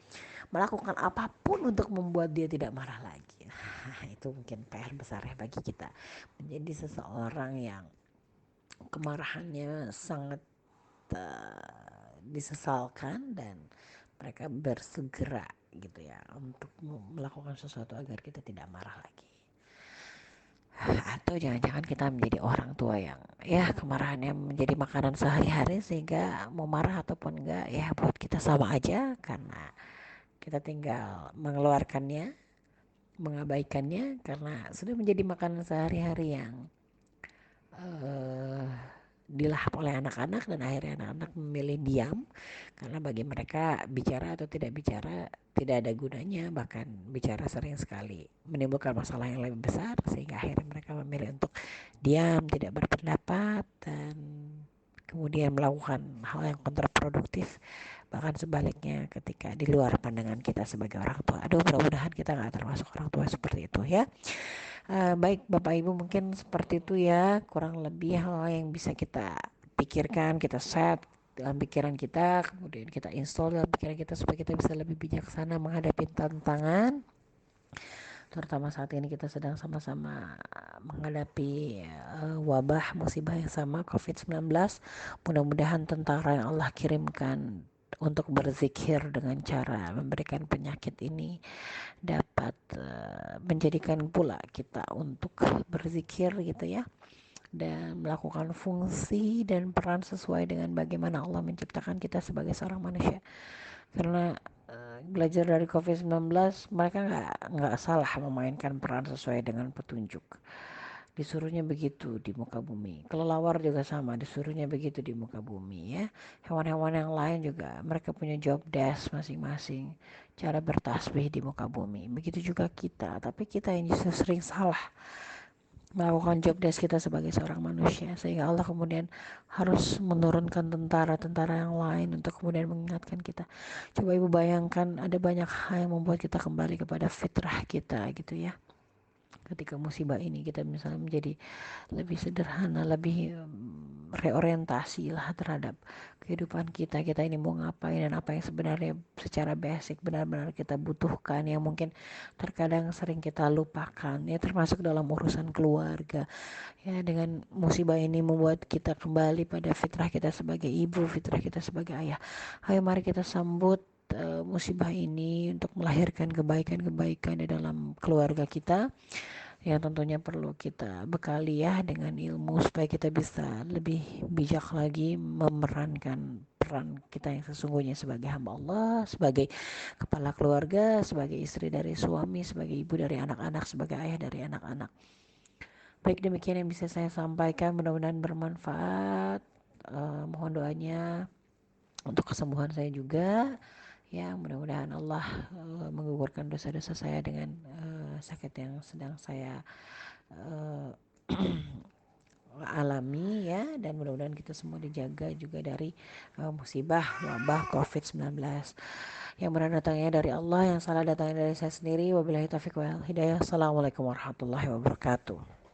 melakukan apapun untuk membuat dia tidak marah lagi. Nah, itu mungkin PR besar ya bagi kita, menjadi seseorang yang kemarahannya sangat disesalkan dan mereka bersegera gitu ya untuk melakukan sesuatu agar kita tidak marah lagi. Atau jangan-jangan kita menjadi orang tua yang ya kemarahannya menjadi makanan sehari-hari, sehingga mau marah ataupun enggak ya buat kita sama aja, karena kita tinggal mengeluarkannya, mengabaikannya, karena sudah menjadi makanan sehari-hari yang dilahap oleh anak-anak, dan akhirnya anak-anak memilih diam karena bagi mereka bicara atau tidak bicara tidak ada gunanya, bahkan bicara sering sekali menimbulkan masalah yang lebih besar, sehingga akhirnya mereka memilih untuk diam, tidak berpendapat, dan kemudian melakukan hal yang kontraproduktif, bahkan sebaliknya ketika di luar pandangan kita sebagai orang tua. Aduh, mudah-mudahan kita gak termasuk orang tua seperti itu ya. Baik Bapak Ibu, mungkin seperti itu ya kurang lebih hal yang bisa kita pikirkan, kita set dalam pikiran kita, kemudian kita install dalam pikiran kita supaya kita bisa lebih bijaksana menghadapi tantangan, terutama saat ini kita sedang sama-sama menghadapi wabah musibah yang sama, COVID-19. Mudah-mudahan tentara yang Allah kirimkan untuk berzikir dengan cara memberikan penyakit ini dapat menjadikan pula kita untuk berzikir gitu ya, dan melakukan fungsi dan peran sesuai dengan bagaimana Allah menciptakan kita sebagai seorang manusia. Karena belajar dari COVID-19, mereka nggak salah memainkan peran sesuai dengan petunjuk. Disuruhnya begitu di muka bumi. Kelelawar juga sama, disuruhnya begitu di muka bumi ya. Hewan-hewan yang lain juga mereka punya job desk masing-masing, cara bertasbih di muka bumi. Begitu juga kita, tapi kita yang justru sering salah melakukan job desk kita sebagai seorang manusia, sehingga Allah kemudian harus menurunkan tentara-tentara yang lain untuk kemudian mengingatkan kita. Coba ibu bayangkan, ada banyak hal yang membuat kita kembali kepada fitrah kita gitu ya. Ketika musibah ini kita misalnya menjadi lebih sederhana, lebih reorientasi lah terhadap kehidupan kita. Kita ini mau ngapain dan apa yang sebenarnya secara basic benar-benar kita butuhkan, yang mungkin terkadang sering kita lupakan ya, termasuk dalam urusan keluarga ya. Dengan musibah ini membuat kita kembali pada fitrah kita sebagai ibu, fitrah kita sebagai ayah. Ayo mari kita sambut musibah ini untuk melahirkan kebaikan-kebaikan di dalam keluarga kita, yang tentunya perlu kita bekali ya dengan ilmu supaya kita bisa lebih bijak lagi memerankan peran kita yang sesungguhnya sebagai hamba Allah, sebagai kepala keluarga, sebagai istri dari suami, sebagai ibu dari anak-anak, sebagai ayah dari anak-anak. Baik, demikian yang bisa saya sampaikan, mudah-mudahan bermanfaat. Mohon doanya untuk kesembuhan saya juga ya, mudah-mudahan Allah menggugurkan dosa-dosa saya dengan sakit yang sedang saya uh, alami ya, dan mudah-mudahan kita semua dijaga juga dari musibah wabah COVID-19 yang benar datangnya dari Allah, yang salah datangnya dari saya sendiri. Wabillahi taufiq wal hidayah. Assalamualaikum warahmatullahi wabarakatuh.